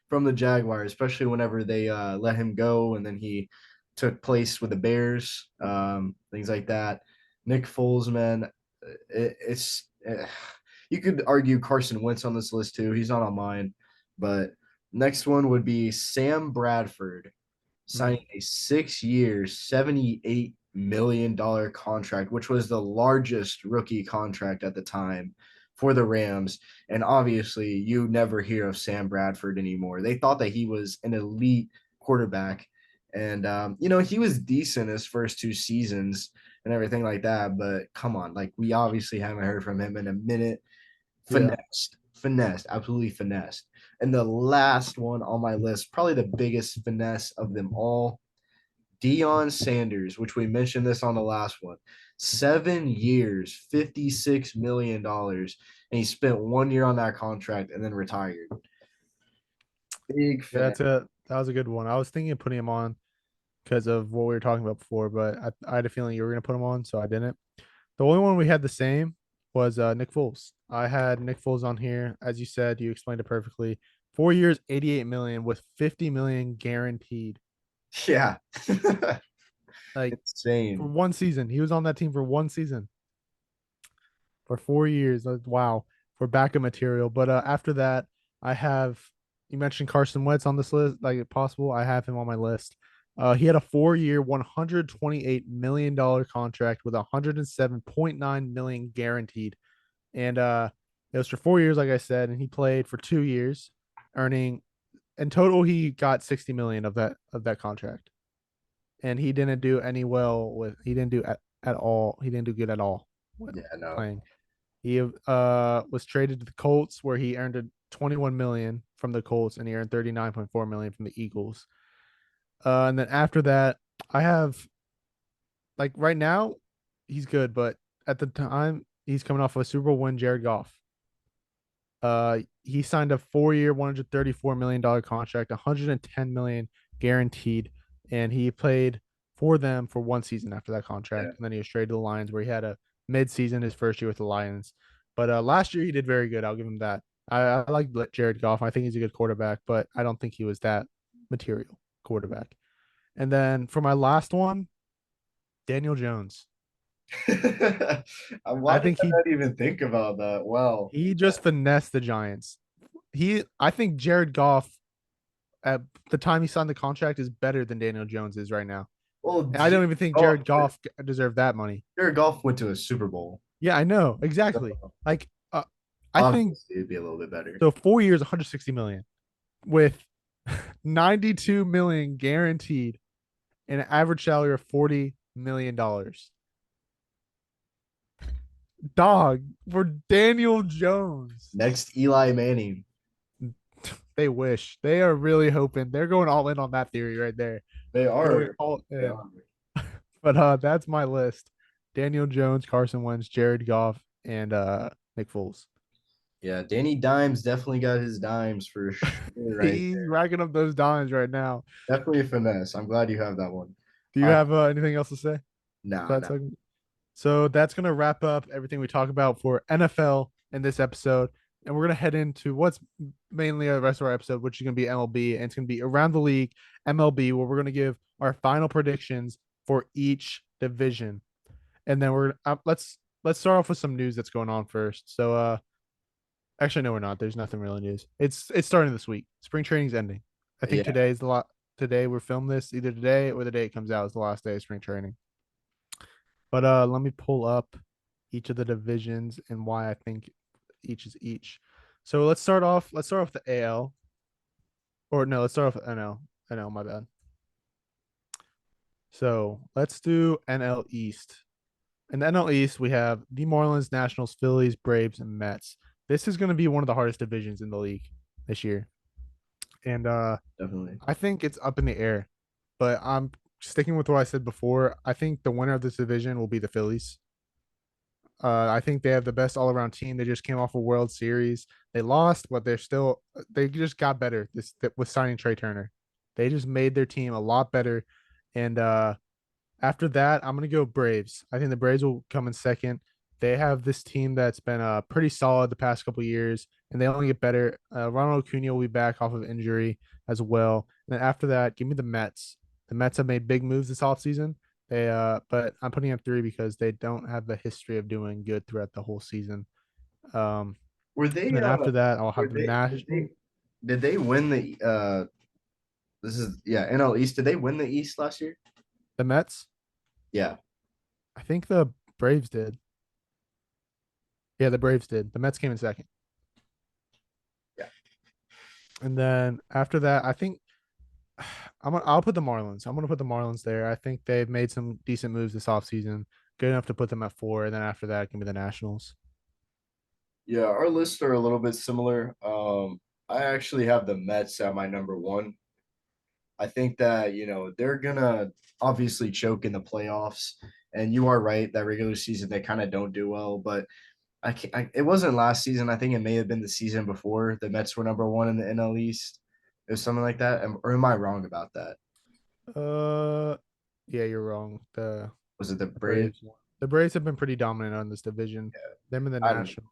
from the Jaguars, especially whenever they let him go, and then he took place with the Bears, things like that. Nick Foles, man, it's you could argue Carson Wentz on this list too. He's not on mine, but next one would be Sam Bradford signing a 6 year, $78 million contract, which was the largest rookie contract at the time for the Rams. And obviously, you never hear of Sam Bradford anymore. They thought that he was an elite quarterback. And, he was decent his first 2 seasons and everything like that. But come on, like, we obviously haven't heard from him in a minute. Yeah. Finessed, absolutely finessed. And the last one on my list, probably the biggest finesse of them all, Deion Sanders, which we mentioned this on the last one. 7 years, $56 million, and he spent 1 year on that contract and then retired. Big Yeah, finesse. that was a good one. I was thinking of putting him on because of what we were talking about before, but I had a feeling you were gonna put him on, so I didn't. The only one we had the same was Nick Foles. I had Nick Foles on here. As you said, you explained it perfectly. 4 years, 88 million with 50 million guaranteed. Yeah. Like for Insane. one season. He was on that team for one season. For 4 years. Wow. For backup material. But after that, I have you mentioned Carson Wentz on this list, like possible. I have him on my list. He had a 4 year, $128 million contract with 107.9 million guaranteed. And it was for 4 years, like I said, and he played for 2 years, earning in total he got 60 million of that contract. And he didn't do any well with he didn't do at all. He didn't do good at all with Yeah, no. playing. He was traded to the Colts where he earned 21 million from the Colts and he earned 39.4 million from the Eagles. And then after that, I have like right now, he's good, but at the time he's coming off a Super Bowl win, Jared Goff. He signed a 4 year, $134 million contract, 110 million guaranteed, and he played for them for one season after that Yeah. contract, and then he was traded to the Lions, where he had a mid-season his first year with the Lions. But last year he did very good. I'll give him that. I like Jared Goff. I think he's a good quarterback, but I don't think he was that material quarterback. And then for my last one, Daniel Jones. Why I did think I not even think about that? Wow. he just finessed the Giants. I think Jared Goff at the time he signed the contract is better than Daniel Jones is right now. Well, And I don't even think Goff, Jared Goff deserved that money. Jared Goff went to a Super Bowl. Yeah, I know So exactly. Like, I think obviously it'd be a little bit better. so. 4 years, 160 million, with 92 million guaranteed, and an average salary of $40 million. Dog for Daniel Jones. Next, Eli Manning. They wish. They are really hoping. They're going all in on that theory right there. They Going are. all They in. are. But that's my list. Daniel Jones, Carson Wentz, Jared Goff, and Nick Foles. Yeah, Danny Dimes definitely got his dimes for sure right He's there. racking up those dimes right now. Definitely a finesse. I'm glad you have that one. Do you Uh, have anything else to say? nah, That nah. segment? So that's gonna wrap up everything we talk about for NFL in this episode, and we're gonna head into what's mainly the rest of our episode, which is gonna be MLB, and it's gonna be around the league MLB, where we're gonna give our final predictions for each division, and then we're let's start off with some news that's going on first. So actually, no, we're not. There's nothing really news. It's starting this week. Spring training's ending. I think Yeah, today is the lot. Today we're filming this either today or the day it comes out is the last day of spring training. But let me pull up each of the divisions and why I think each is each. So let's start off. Let's start off the AL, or no, let's start off with NL. NL, my bad. So let's do NL East. In the NL East, we have the Marlins, Nationals, Phillies, Braves, and Mets. This is going to be one of the hardest divisions in the league this year, and Definitely. I think it's up in the air. But I'm sticking with what I said before. I think the winner of this division will be the Phillies. I think they have the best all around team. They just came off a World Series. They lost, but they just got better this with signing Trey Turner. They just made their team a lot better. And after that, I'm gonna go Braves. I think the Braves will come in second. They have this team that's been pretty solid the past couple years, and they only get better. Ronald Acuna will be back off of injury as well. And then after that, give me the Mets. The Mets have made big moves this offseason. But I'm putting up three because they don't have the history of doing good throughout the whole season. Um, Were and they then after that, I'll were have the they Nash, did they win the this is yeah, NL East. Did they win the East last year? the Mets. Yeah. I think the Braves did. Yeah, the Braves did. The Mets came in second. Yeah. And then after that, I think I'll put the Marlins. I'm gonna put the Marlins there. I think they've made some decent moves this offseason. Good enough to put them at four. And then after that, give me the Nationals. Yeah, our lists are a little bit similar. I actually have the Mets at my number one. I think that, they're gonna obviously choke in the playoffs. And you are right that regular season they kind of don't do well, but it wasn't last season. I think it may have been the season before the Mets were number one in the NL East. It was something like that. Or am I wrong about that? Uh, yeah, you're wrong. Was it the The Braves? Braves. The Braves have been pretty dominant on this division. Them and the I don't know. Nationals.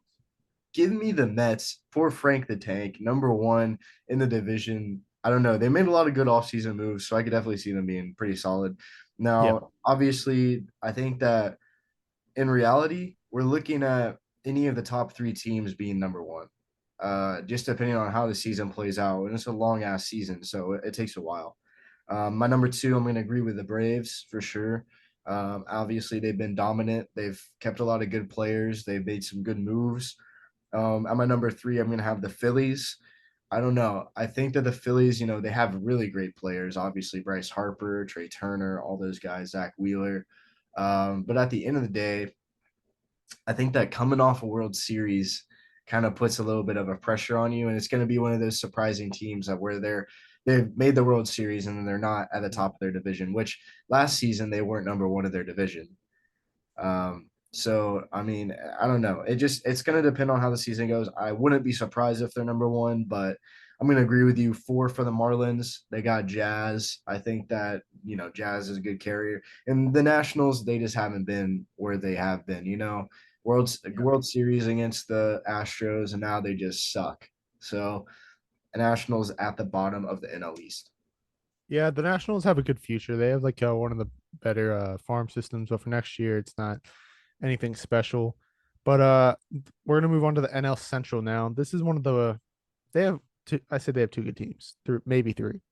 Give me the Mets for Frank the Tank, number one in the division. I don't know. They made a lot of good offseason moves, so I could definitely see them being pretty solid. Yeah, Now, obviously, I think that in reality, we're looking at any of the top three teams being number one. Just depending on how the season plays out. And it's a long ass season, so it takes a while. My number two, I'm going to agree with the Braves for sure. Obviously, they've been dominant. They've kept a lot of good players. They've made some good moves. At my number three, I'm going to have the Phillies. I don't know. I think that the Phillies, they have really great players. Obviously, Bryce Harper, Trey Turner, all those guys, Zach Wheeler. But at the end of the day, I think that coming off a World Series kind of puts a little bit of a pressure on you, and it's going to be one of those surprising teams that where they've made the World Series and then they're not at the top of their division. Which last season they weren't number one of their division. So I mean, I don't know. It's going to depend on how the season goes. I wouldn't be surprised if they're number one, but I'm going to agree with you. Four for the Marlins. They got Jazz. I think that Jazz is a good carrier, and the Nationals they just haven't been where they have been. World Series against the Astros, and now they just suck. So the Nationals at the bottom of the NL East. yeah. The Nationals have a good future. They have like one of the better farm systems, but for next year, it's not anything special. But we're gonna move on to the NL Central now. This is one of the they have two. I said they have two good teams, maybe three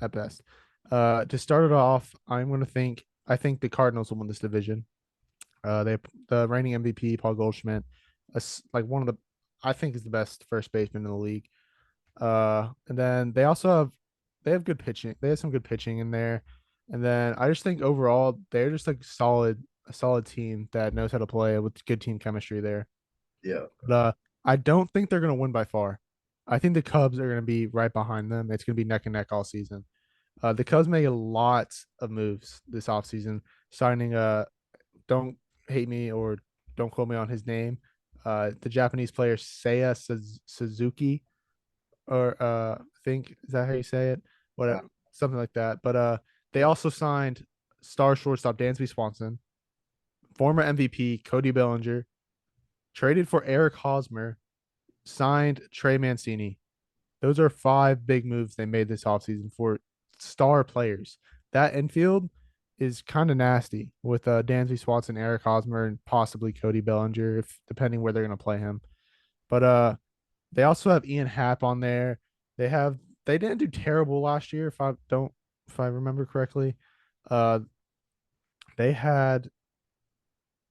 at best. To start it off, I think the Cardinals will win this division. They the reigning MVP Paul Goldschmidt, like one of the I think is the best first baseman in the league. And then they have good pitching. They have some good pitching in there. And then I just think overall they're just like a solid team that knows how to play with good team chemistry there. Yeah. But I don't think they're gonna win by far. I think the Cubs are gonna be right behind them. It's gonna be neck and neck all season. The Cubs made a lot of moves this offseason, signing don't hate me or don't quote me on his name. The Japanese player Seiya Suzuki, or I think is that how you say it? Yeah. Whatever, something like that. But they also signed star shortstop Dansby Swanson, former MVP Cody Bellinger, traded for Eric Hosmer, signed Trey Mancini. Those are five big moves they made this offseason for star players. That infield is kind of nasty with Dansby Swanson, Eric Hosmer, and possibly Cody Bellinger, if depending where they're going to play him. But they also have Ian Happ on there. They have they didn't do terrible last year if I remember correctly. Uh, they had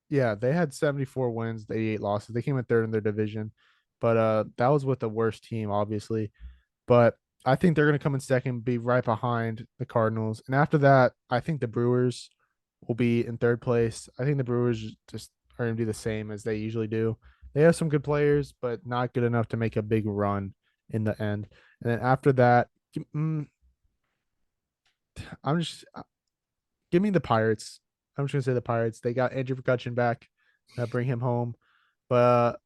they had 74 wins, 88 losses. They came in third in their division. but that was with the worst team, obviously. But I think they're going to come in second, be right behind the Cardinals, and after that, I think the Brewers will be in third place. I think the Brewers just are going to do the same as they usually do. They have some good players, but not good enough to make a big run in the end. And then after that, I'm just give me the Pirates. I'm just gonna say the Pirates. They got Andrew McCutchen back, bring him home. But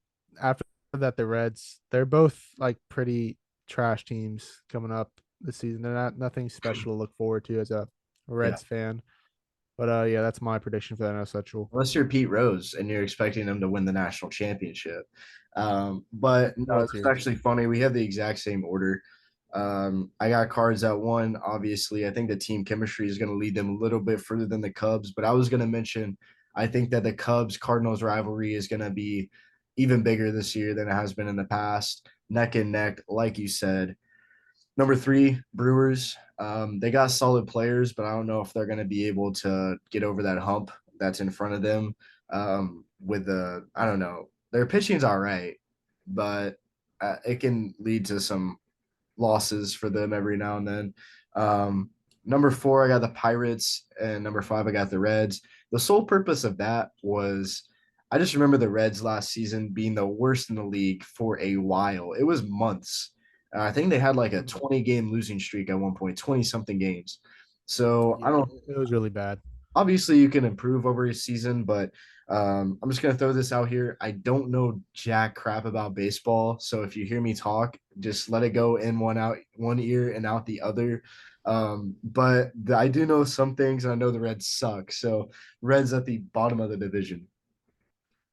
after that, the Reds. They're both like pretty trash teams coming up this season. They're not nothing special to look forward to as a Yeah. Reds fan. But yeah, that's my prediction for the NL Central. Unless you're Pete Rose and you're expecting them to win the national championship. But no, World it's Series. actually funny. We have the exact same order. I got Cards at one. Obviously, I think the team chemistry is going to lead them a little bit further than the Cubs. But I was going to mention, I think that the Cubs Cardinals rivalry is going to be even bigger this year than it has been in the past. Neck and neck, like you said. Number three, Brewers. They got solid players, but I don't know if they're going to be able to get over that hump that's in front of them. With I don't know, their pitching's all right, but it can lead to some losses for them every now and then. Number four, I got the Pirates, and number five, I got the Reds. The sole purpose of that was I just remember the Reds last season being the worst in the league for a while. It was months. I think they had like a 20 game losing streak at one point, 20 something games. So I Yeah, don't it was really bad. obviously you can improve over a season, but I'm just gonna throw this out here. I don't know jack crap about baseball, so if you hear me talk, just let it go in one ear and out the other. But I do know some things, and I know the Reds suck. So Reds at the bottom of the division.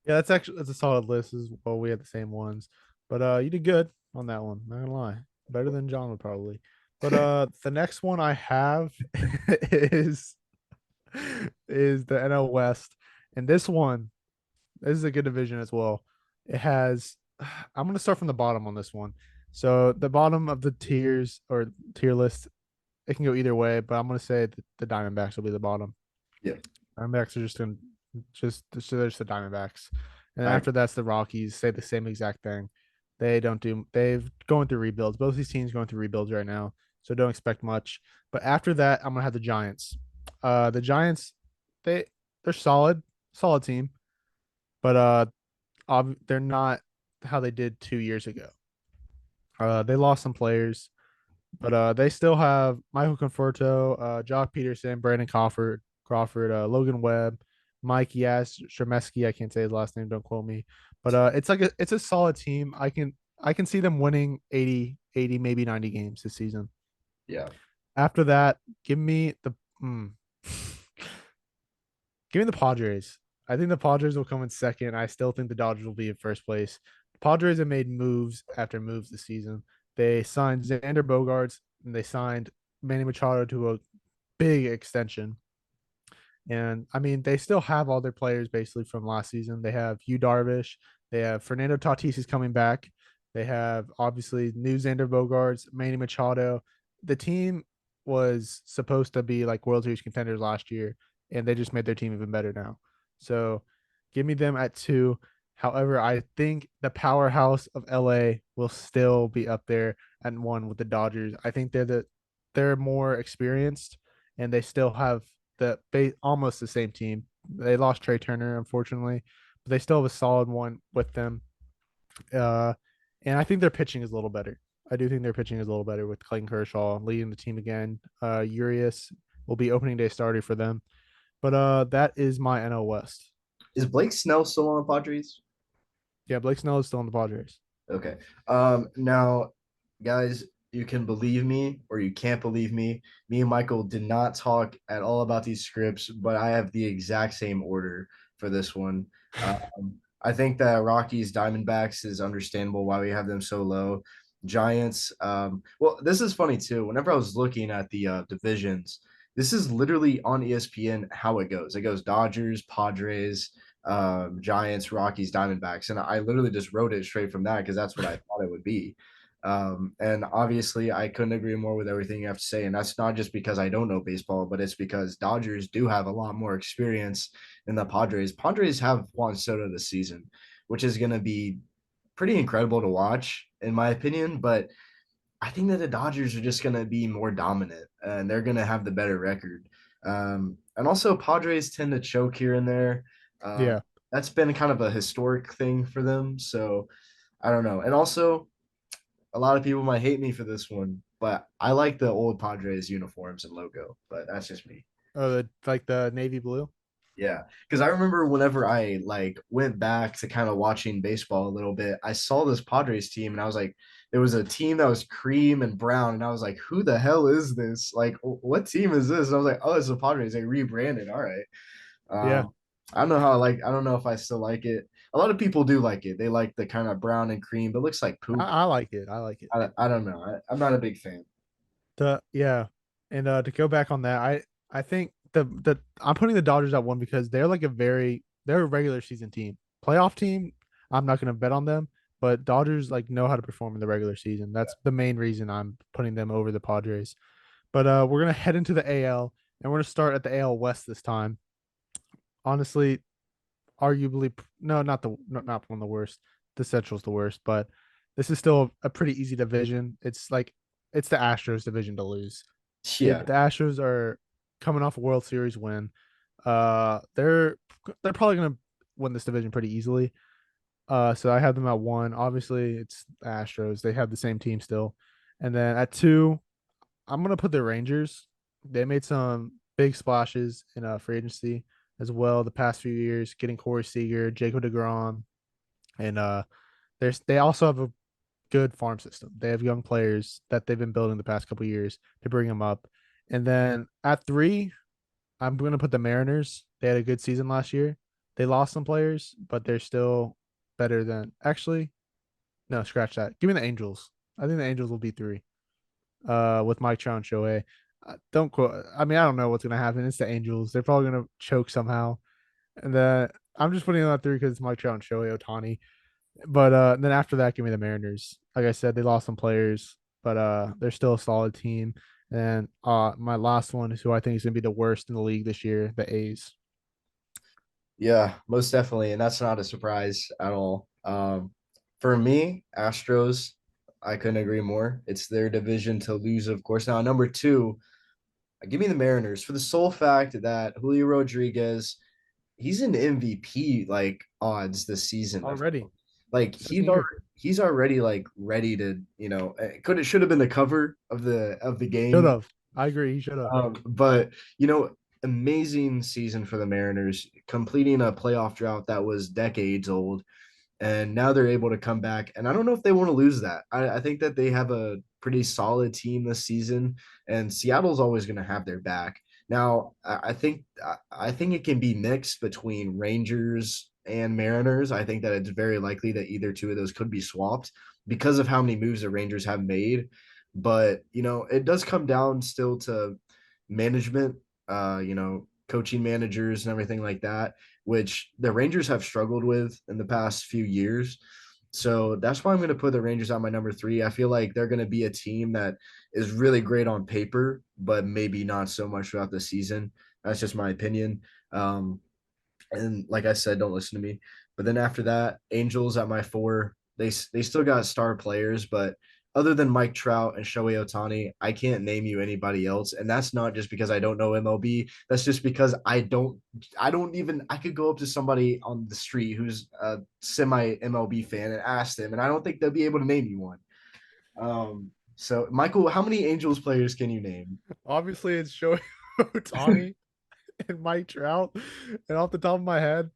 Yeah, that's a solid list as well. We had the same ones. But you did good on that one, not gonna lie. Better than John would probably. But the next one I have is is the NL West. And this is a good division as well. It has I'm gonna start from the bottom on this one. So the bottom of the tiers or tier list, it can go either way, but I'm gonna say the Diamondbacks will be the bottom. Yeah, Diamondbacks are just they're just the Diamondbacks. And I after that's the Rockies, say the same exact thing. They've going through rebuilds. Both these teams going through rebuilds right now. So don't expect much. But after that, I'm gonna have the Giants. The Giants, they they're solid team, but they're not how they did 2 years ago. They lost some players, but they still have Michael Conforto, Jock Peterson, Brandon Crawford, Logan Webb, Mike Yastrzemski. I can't say his last name. Don't quote me. But it's a solid team. I can see them winning 80, maybe 90 games this season. yeah. After that, mm, give me the Padres. I think the Padres will come in second. I still think the Dodgers will be in first place. The Padres have made moves after moves this season. They signed Xander Bogaerts and they signed Manny Machado to a big extension. And I mean, they still have all their players basically from last season. They have Hugh Darvish. They have Fernando Tatis is coming back. They have obviously new Xander Bogaerts, Manny Machado. The team was supposed to be like World Series contenders last year, and they just made their team even better now. So give me them at two. However, I think the powerhouse of LA will still be up there at one with the Dodgers. I think they're more experienced and they still have almost the same team. They lost Trey Turner, unfortunately, but they still have a solid one with them. Uh, and I think their pitching is a little better. I do think their pitching is a little better with Clayton Kershaw leading the team again. Urias will be opening day starter for them. But that is my NL West. Is Blake Snell still on the Padres? Yeah, Blake Snell is still on the Padres. Okay. Now, guys, you can believe me or you can't believe me. Me and Michael did not talk at all about these scripts, but I have the exact same order for this one. I think that Rockies Diamondbacks is understandable why we have them so low. Giants. Well, this is funny too. Whenever I was looking at the divisions, this is literally on ESPN how it goes. It goes Dodgers, Padres, Giants, Rockies, Diamondbacks, and I literally just wrote it straight from that because that's what I thought it would be. And obviously, I couldn't agree more with everything you have to say. And that's not just because I don't know baseball, but it's because Dodgers do have a lot more experience than the Padres. Padres have Juan Soto this season, which is going to be pretty incredible to watch, in my opinion. But I think that the Dodgers are just going to be more dominant and they're going to have the better record. And also, Padres tend to choke here and there. Yeah. That's been kind of a historic thing for them. So I don't know. And also, a lot of people might hate me for this one, but I like the old Padres uniforms and logo, but that's just me. Oh, like the navy blue. Yeah, because I remember whenever I like went back to kind of watching baseball a little bit, I saw this Padres team and I was like, there was a team that was cream and brown, and I was like, who the hell is this? Like, what team is this? And I was like, oh, it's the Padres. They rebranded. All right. Yeah. I don't know how I like. I don't know if I still like it. A lot of people do like it. They like the kind of brown and cream, but looks like poop. I like it. I like it. I don't know. I'm not a big fan. Yeah. And to go back on that, I think the I'm putting the Dodgers at one because they're a regular season team. Playoff team, I'm not gonna bet on them, but Dodgers like know how to perform in the regular season. That's the main reason I'm putting them over the Padres. But we're gonna head into the AL and we're gonna start at the AL West this time. Honestly, arguably no, not one of the worst. The Central's the worst, but this is still a pretty easy division. It's the Astros division to lose. Yeah. The Astros are coming off a World Series win. They're probably gonna win this division pretty easily. So I have them at one. Obviously, it's the Astros. They have the same team still. And then at two, I'm gonna put the Rangers. They made some big splashes in free agency as well the past few years, getting Corey Seager, Jacob DeGrom, and they also have a good farm system. They have young players that they've been building the past couple years to bring them up. And then at three, I'm going to put the Mariners. They had a good season last year. They lost some players, but they're still better than actually. No, scratch that. Give me the Angels. I think the Angels will be three. With Mike Trout and Shohei. Don't quote. I mean, I don't know what's going to happen. It's the Angels. They're probably going to choke somehow. And then I'm just putting them at three because it's Mike Trout and Shohei Ohtani. But then after that, give me the Mariners. Like I said, they lost some players, but they're still a solid team. And my last one is who I think is gonna be the worst in the league this year, the A's. Yeah, most definitely, and that's not a surprise at all. For me, Astros, I couldn't agree more. It's their division to lose, of course. Now, number two, give me the Mariners for the sole fact that Julio Rodriguez, he's in MVP like odds this season. Already. Like he's already like ready to, it should have been the cover of the Should game. have. I agree. He should have. But amazing season for the Mariners, completing a playoff drought that was decades old, and now they're able to come back. And I don't know if they want to lose that. I think that they have a pretty solid team this season, and Seattle's always going to have their back. Now, I think it can be mixed between Rangers and Mariners. I think that it's very likely that either two of those could be swapped because of how many moves the Rangers have made. But it does come down still to management, coaching managers and everything like that, which the Rangers have struggled with in the past few years. So that's why I'm going to put the Rangers on my number three. I feel like they're going to be a team that is really great on paper, but maybe not so much throughout the season. That's just my opinion. And like I said, don't listen to me. But then after that, Angels at my four. They still got star players, but other than Mike Trout and Shohei Ohtani, I can't name you anybody else. And that's not just because I don't know MLB. That's just because I could go up to somebody on the street who's a semi MLB fan and ask them, and I don't think they'll be able to name you one. So Michael, how many Angels players can you name? Obviously, it's Shohei Ohtani and Mike Trout. And off the top of my head,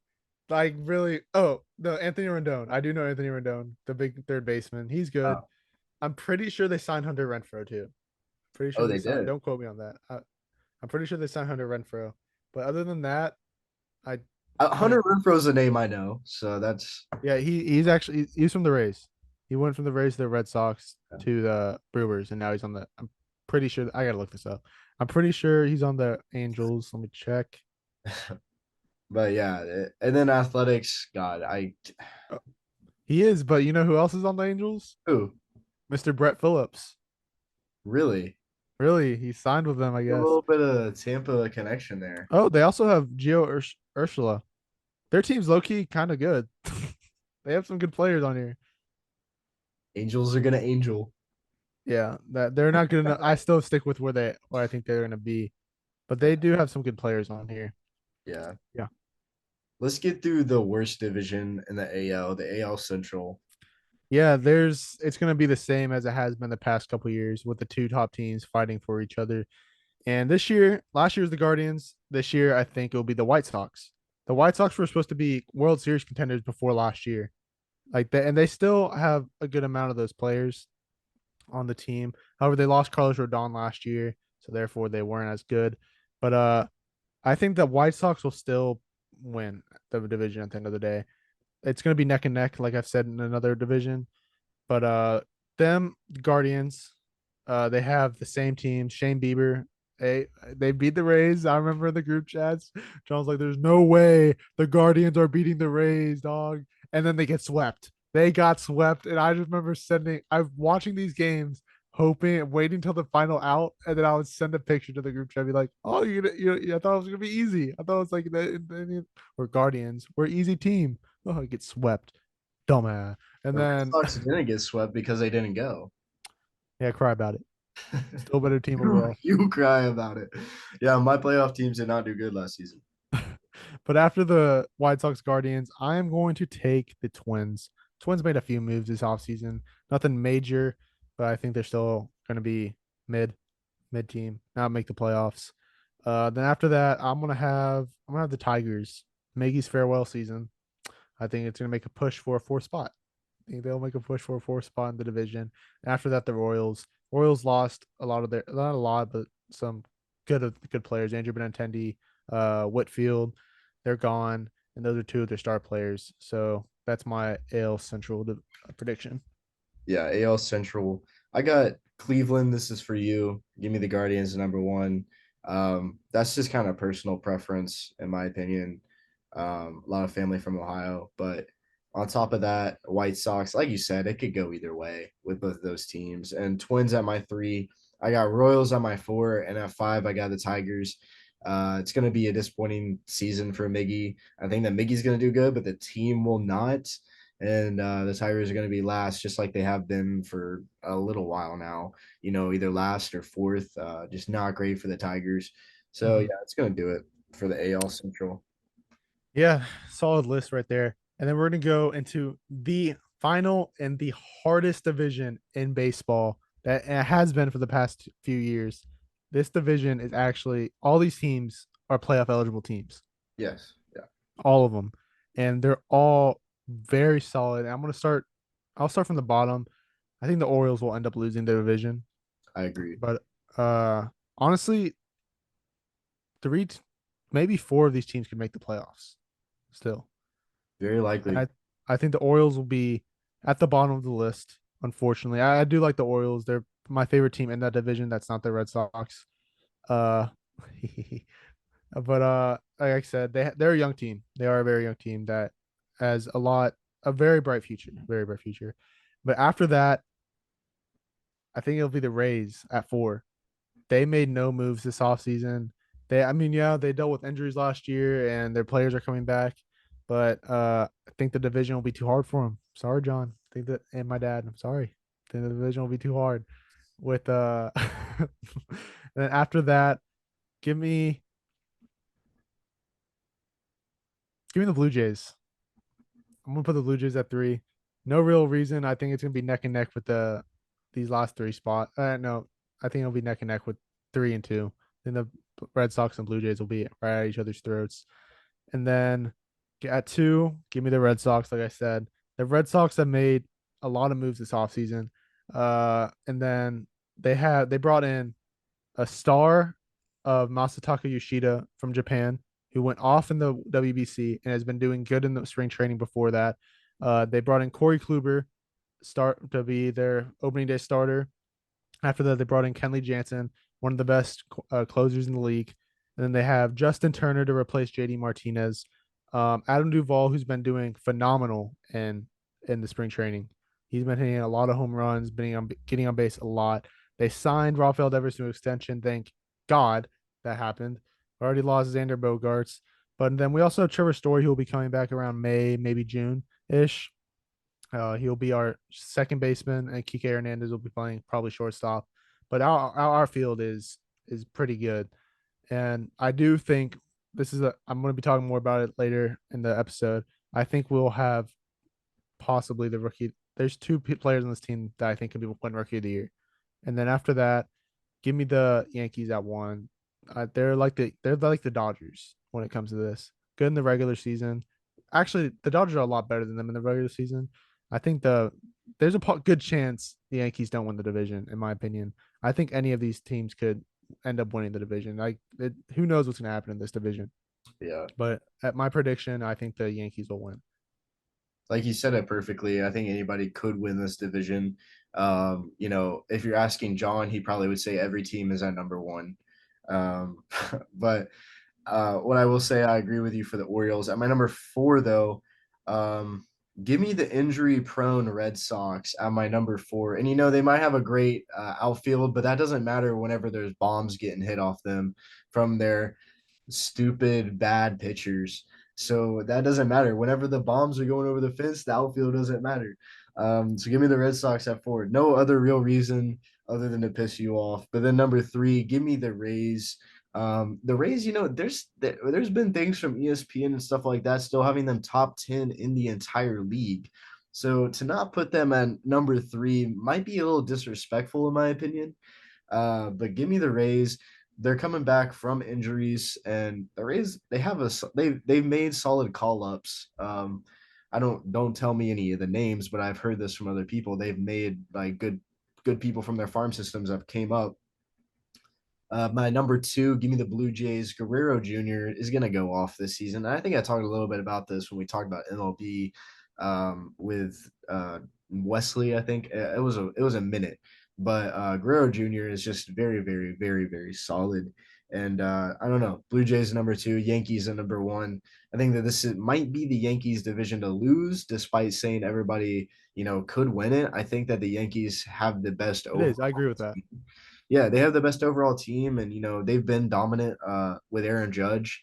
like really, oh no, Anthony Rendon. I do know Anthony Rendon, the big third baseman. He's good. Oh, I'm pretty sure they signed Hunter Renfroe too. Pretty sure oh they they signed. did. Don't quote me on that. I'm pretty sure they signed Hunter Renfroe. But other than that, I Hunter couldn't. Renfroe's a name I know, so that's Yeah, he's from the Rays. He went from the Rays to the Red Sox to the Brewers, and now he's on the. I'm pretty sure. I gotta look this up. I'm pretty sure he's on the Angels. Let me check. but yeah, and then athletics, God, He is, but you know who else is on the Angels? who Mr. Brett Phillips. really Really, he signed with them, I a guess. little bit of Tampa connection there. Oh, they also have Ursula. Their team's low key kind of good. They have some good players on here. Angels are gonna angel. Yeah, that they're not good enough. I still stick with where I think they're gonna be, but they do have some good players on here. Yeah. Yeah. Let's get through the worst division in the AL, the AL Central. Yeah, it's gonna be the same as it has been the past couple years with the two top teams fighting for each other. And last year was the Guardians. This year, I think it'll be the White Sox. The White Sox were supposed to be World Series contenders before last year. And they still have a good amount of those players on the team. However, they lost Carlos Rodon last year, so therefore they weren't as good. But I think the White Sox will still win the division at the end of the day. It's going to be neck and neck, like I've said in another division. But them Guardians, they have the same team. Shane Bieber, they beat the Rays. I remember in the group chats, John's like, "There's no way the Guardians are beating the Rays, dog." And then they get swept. They got swept, and I just remember I'm watching these games, hoping, waiting till the final out, and then I would send a picture to the group chat, be like, "Oh, I thought it was gonna be easy. I thought it was like we're Guardians, we're easy team. Oh, I get swept, dumbass." And The Red then Sox didn't get swept because they didn't go. yeah, cry about it. Still better team you, overall. you cry about it. Yeah, my playoff teams did not do good last season. But after the White Sox Guardians, I am going to take the Twins. Twins made a few moves this offseason. Nothing major, but I think they're still going to be mid team, not make the playoffs. Then after that, I'm gonna have the Tigers. Miggy's farewell season. I think it's gonna make a push for a fourth spot. I think they'll make a push for a fourth spot in the division. After that, the Royals. Royals lost a lot of their not a lot, but some good players. Andrew Benintendi, Whitfield, they're gone, and those are two of their star players. So that's my AL Central prediction. Yeah, AL Central. I got Cleveland. This is for you. Give me the Guardians number one. That's just kind of personal preference, in my opinion. A lot of family from Ohio, but on top of that, White Sox, like you said, it could go either way with both of those teams. And Twins at my three. I got Royals at my four, and at five, I got the Tigers. It's going to be a disappointing season for Miggy. I think that Miggy's going to do good, but the team will not. And the Tigers are going to be last, just like they have been for a little while now. Either last or fourth. Just not great for the Tigers. So Mm-hmm. yeah, it's going to do it for the AL Central. Yeah, solid list right there. And then we're going to go into the final and the hardest division in baseball that it has been for the past few years. This division is actually all these teams are playoff eligible teams, Yes. Yeah, all of them, and they're all very solid. I'll start from the bottom. I think the Orioles will end up losing the division, I agree. but honestly, three, maybe four of these teams could make the playoffs still. Very likely. I think the Orioles will be at the bottom of the list. Unfortunately, I do like the Orioles. They're my favorite team in that division. That's not the Red Sox. Uh, but like I said, they're a young team. They are a very young team that has a very bright future, very bright future. But after that, I think it'll be the Rays at four. They made no moves this offseason. Yeah, they dealt with injuries last year and their players are coming back, but I think the division will be too hard for them. Sorry, John. I think that and my dad. I'm sorry. I think the division will be too hard. With and then after that, give me the Blue Jays. I'm gonna put the Blue Jays at three. No real reason. I think it's gonna be neck and neck with these last three spots. No, I think it'll be neck and neck with 3 and 2. Then the Red Sox and Blue Jays will be right at each other's throats. And then at two, give me the Red Sox. Like I said, the Red Sox have made a lot of moves this offseason. And then they brought in a star of Masataka Yoshida from Japan, who went off in the WBC and has been doing good in the spring training before that. They brought in Corey Kluber start to be their opening day starter. After that, they brought in Kenley Jansen, one of the best closers in the league. And then they have Justin Turner to replace JD Martinez. Adam Duvall, who's been doing phenomenal in the spring training. He's been hitting a lot of home runs, getting on base a lot. They signed Rafael Devers to an extension. Thank God that happened. Already lost Xander Bogaerts. But then we also have Trevor Story, who will be coming back around May, maybe June ish. He'll be our second baseman, and Kike Hernandez will be playing probably shortstop. But our field is pretty good, and I do think this is a. I'm going to be talking more about it later in the episode. I think we'll have possibly the rookie. There's two players on this team that I think can be win rookie of the year, and then after that, give me the Yankees at one. They're like the Dodgers when it comes to this. Good in the regular season. Actually, the Dodgers are a lot better than them in the regular season. I think there's a good chance the Yankees don't win the division, in my opinion. I think any of these teams could end up winning the division. Who knows what's going to happen in this division? Yeah. But at my prediction, I think the Yankees will win. Like you said it perfectly. I think anybody could win this division. If you're asking John, he probably would say every team is at number one. But what I will say, I agree with you for the Orioles. At my number four, though, give me the injury-prone Red Sox at my number four. And they might have a great outfield, but that doesn't matter whenever there's bombs getting hit off them from their stupid bad pitchers. So that doesn't matter. Whenever the bombs are going over the fence, the outfield doesn't matter. So give me the Red Sox at four. No other real reason other than to piss you off. But then number three, give me the Rays. The Rays, there's been things from ESPN and stuff like that still having them top 10 in the entire league. So to not put them at number three might be a little disrespectful in my opinion. But give me the Rays. They're coming back from injuries, and the Rays they've made solid call ups. I don't tell me any of the names, but I've heard this from other people. They've made like good people from their farm systems have came up. My number two, give me the Blue Jays. Guerrero Jr. is going to go off this season. I think I talked a little bit about this when we talked about MLB with Wesley. I think it was a minute, but Guerrero Jr. is just very, very, very, very solid. And I don't know, Blue Jays number two, Yankees at number one. I think that might be the Yankees division to lose, despite saying everybody could win it. I think that the Yankees have the best It is. I overall agree with that. team. Yeah, they have the best overall team, and they've been dominant with Aaron Judge,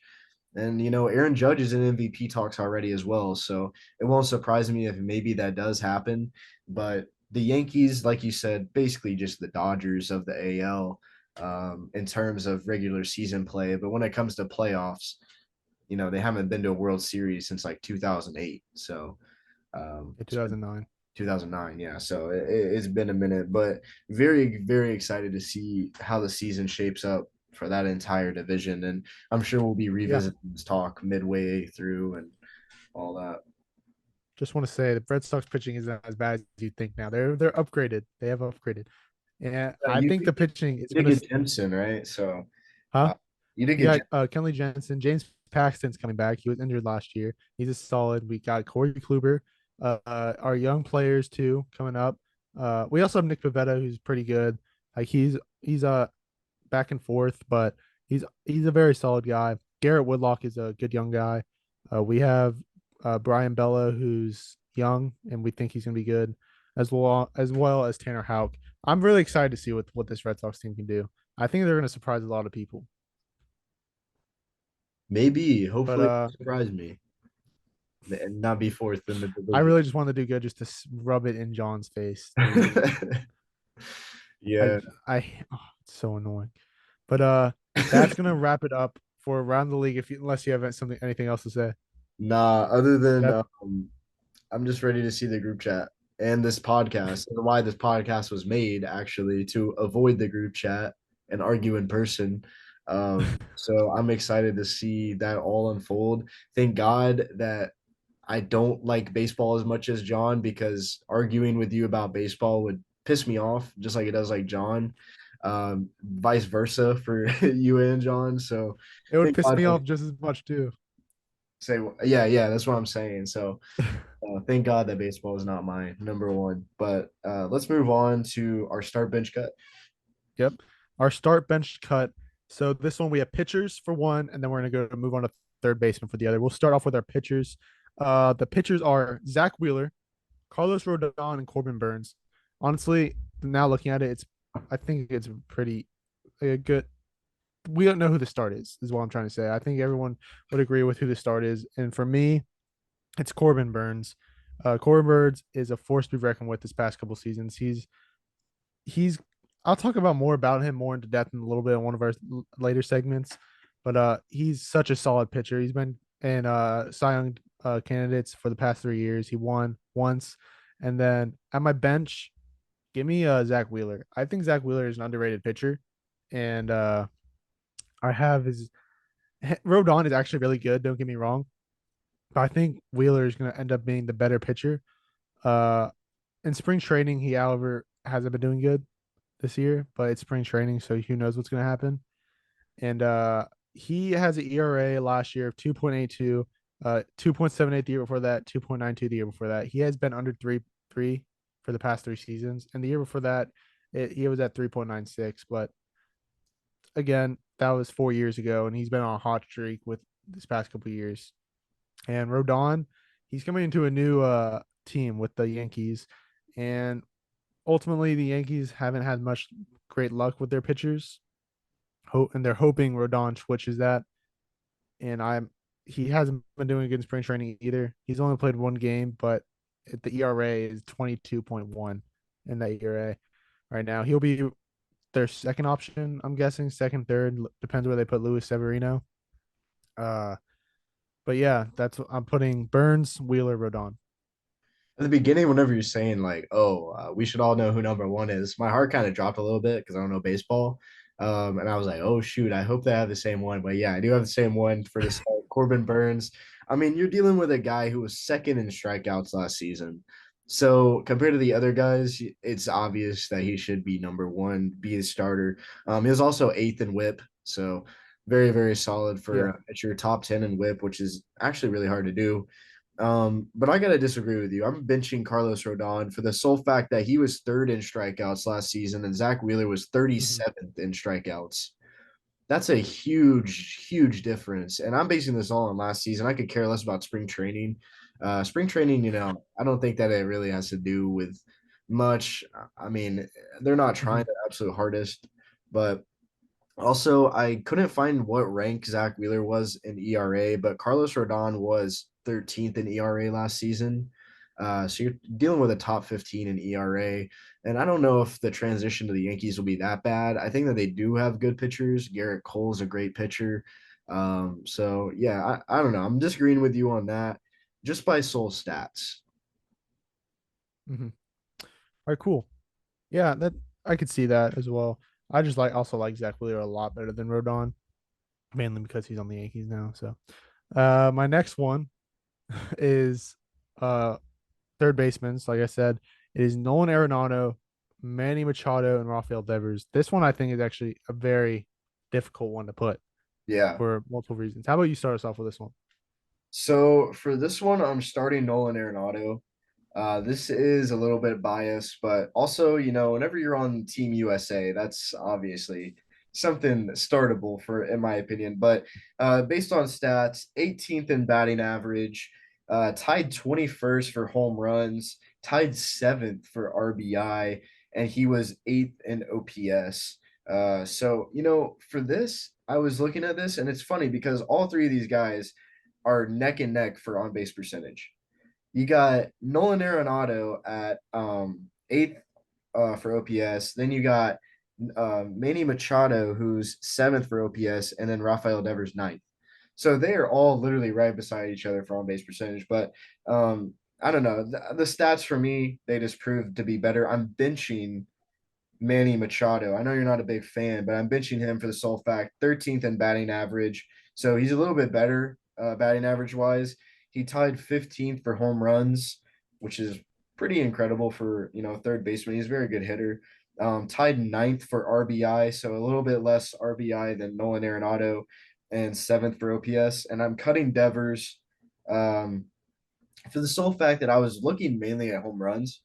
and Aaron Judge is in MVP talks already as well. So it won't surprise me if maybe that does happen. But the Yankees, like you said, basically just the Dodgers of the AL in terms of regular season play. But when it comes to playoffs, they haven't been to a World Series since like 2008. So In 2009. 2009, yeah. So it's been a minute, but very, very excited to see how the season shapes up for that entire division. And I'm sure we'll be revisiting this talk midway through and all that. Just want to say the Red Sox pitching isn't as bad as you think now. They're upgraded. They have upgraded. And I You think the pitching is did going to get Jensen, right? So huh? you did Yeah, get Kenley Jensen, James Paxton's coming back. He was injured last year. He's a solid. We got Corey Kluber, our young players too coming up. We also have Nick Pivetta, who's pretty good. Like he's back and forth, but he's a very solid guy. Garrett Woodlock is a good young guy. We have Brian Bella, who's young, and we think he's gonna be good, as well as Tanner Houck. I'm really excited to see what this Red Sox team can do. I think they're gonna surprise a lot of people. maybe, But hopefully surprise me and not be fourth in the I division. really just wanted to do good just to rub it in John's face. I Yeah. it's so annoying. But that's gonna wrap it up for around the league. Unless you have anything else to say. Nah, other than That I'm just ready to see the group chat and this podcast and why this podcast was made actually to avoid the group chat and argue in person. So I'm excited to see that all unfold. Thank God that I don't like baseball as much as John because arguing with you about baseball would piss me off just like it does like John. Vice versa for you and John. So it would thank piss God me that off just as much too. yeah, that's what I'm saying. So thank God that baseball is not my number one. But let's move on to our start bench cut. Yep. Our start bench cut. So this one we have pitchers for one, and then we're gonna move on to third baseman for the other. We'll start off with our pitchers. The pitchers are Zach Wheeler, Carlos Rodon, and Corbin Burns. Honestly, now looking at it, I think it's pretty good. We don't know who the start is what I'm trying to say. I think everyone would agree with who the start is. And for me, it's Corbin Burns. Corbin Burns is a force to be reckoned with this past couple seasons. He's I'll talk about more about him more into depth in a little bit in one of our later segments, but he's such a solid pitcher. He's been in Cy Young candidates for the past 3 years. He won once, and then at my bench, give me Zach Wheeler. I think Zach Wheeler is an underrated pitcher, and I have his Rodon is actually really good. Don't get me wrong, but I think Wheeler is going to end up being the better pitcher. Uh, in spring training, he however hasn't been doing good this year, but it's spring training, so who knows what's going to happen. And he has an ERA last year of 2.82, 2.78 the year before that, 2.92 the year before that. He has been under three for the past 3 seasons, and the year before that, he was at 3.96. But again, that was 4 years ago, and he's been on a hot streak with this past couple of years. And Rodon, he's coming into a new team with the Yankees, and ultimately the Yankees haven't had much great luck with their pitchers. And they're hoping Rodon switches that. And he hasn't been doing good in spring training either. He's only played one game, but the ERA is 22.1 in that ERA right now. He'll be their second option, I'm guessing, second, third, depends where they put Luis Severino. But yeah, that's what I'm putting: Burns, Wheeler, Rodon. At the beginning, whenever you're saying like, "Oh, we should all know who number one is," my heart kind of dropped a little bit because I don't know baseball, and I was like, "Oh shoot, I hope they have the same one." But yeah, I do have the same one for this Corbin Burns. I mean, you're dealing with a guy who was second in strikeouts last season. So compared to the other guys, it's obvious that he should be number one, be a starter. He was also eighth in WHIP, so very, very solid Yeah. for at your top 10 in WHIP, which is actually really hard to do. But I gotta disagree with you. I'm benching Carlos Rodon for the sole fact that he was third in strikeouts last season, and Zach Wheeler was Mhm. 37th in strikeouts. That's a huge, huge difference. And I'm basing this all on last season. I could care less about spring training. Spring training, I don't think that it really has to do with much. I mean, they're not trying Mhm. their absolute hardest, but also, I couldn't find what rank Zach Wheeler was in ERA, but Carlos Rodon was 13th in ERA last season. So you're dealing with a top 15 in ERA. And I don't know if the transition to the Yankees will be that bad. I think that they do have good pitchers. Garrett Cole's a great pitcher. So yeah, I don't know. I'm disagreeing with you on that just by sole stats. Mhm. All right, cool. Yeah, that I could see that as well. I just also like Zach Wheeler a lot better than Rodon, mainly because he's on the Yankees now. So, my next one is uh third baseman. Like I said, it is Nolan Arenado, Manny Machado, and Rafael Devers. This one I think is actually a very difficult one to put Yeah. for multiple reasons. How about you start us off with this one? So for this one, I'm starting Nolan Arenado. This is a little bit biased, but also, whenever you're on Team USA, that's obviously something startable for, in my opinion. But based on stats, 18th in batting average, tied 21st for home runs, tied seventh for RBI, and he was eighth in OPS. So, for this, I was looking at this, and it's funny because all three of these guys are neck and neck for on base percentage. You got Nolan Arenado at eighth for OPS. Then you got Manny Machado, who's seventh for OPS, and then Rafael Devers ninth. So they are all literally right beside each other for on base percentage. But I don't know. The stats for me, they just proved to be better. I'm benching Manny Machado. I know you're not a big fan, but I'm benching him for the sole fact 13th in batting average. So he's a little bit better batting average wise. He tied 15th for home runs, which is pretty incredible for third baseman. He's a very good hitter. Tied ninth for RBI, so a little bit less RBI than Nolan Arenado, and seventh for OPS. And I'm cutting Devers um, for the sole fact that I was looking mainly at home runs.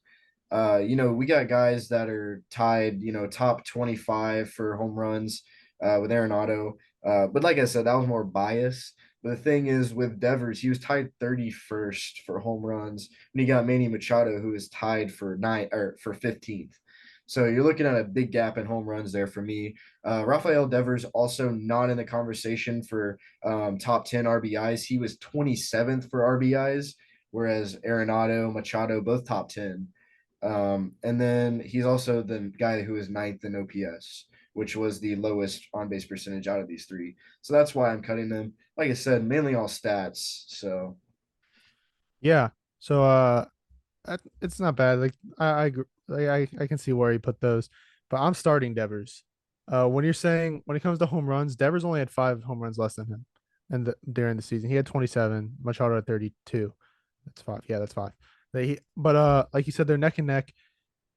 We got guys that are tied, top 25 for home runs with Arenado. But like I said, that was more biased. But the thing is, with Devers, he was tied 31st for home runs, and you got Manny Machado, who is tied for 15th. So you're looking at a big gap in home runs there for me. Rafael Devers also not in the conversation for top 10 RBIs. He was 27th for RBIs, whereas Arenado, Machado, both top 10. And then he's also the guy who is ninth in OPS, which was the lowest on base percentage out of these three. So that's why I'm cutting them. Like I said, mainly all stats. So Yeah. So it's not bad. Like I can see where he put those, but I'm starting Devers. When you're saying when it comes to home runs, Devers only had 5 home runs less than him, and during the season he had 27. Machado had 32. That's 5. Yeah, that's 5. But like you said, they're neck and neck.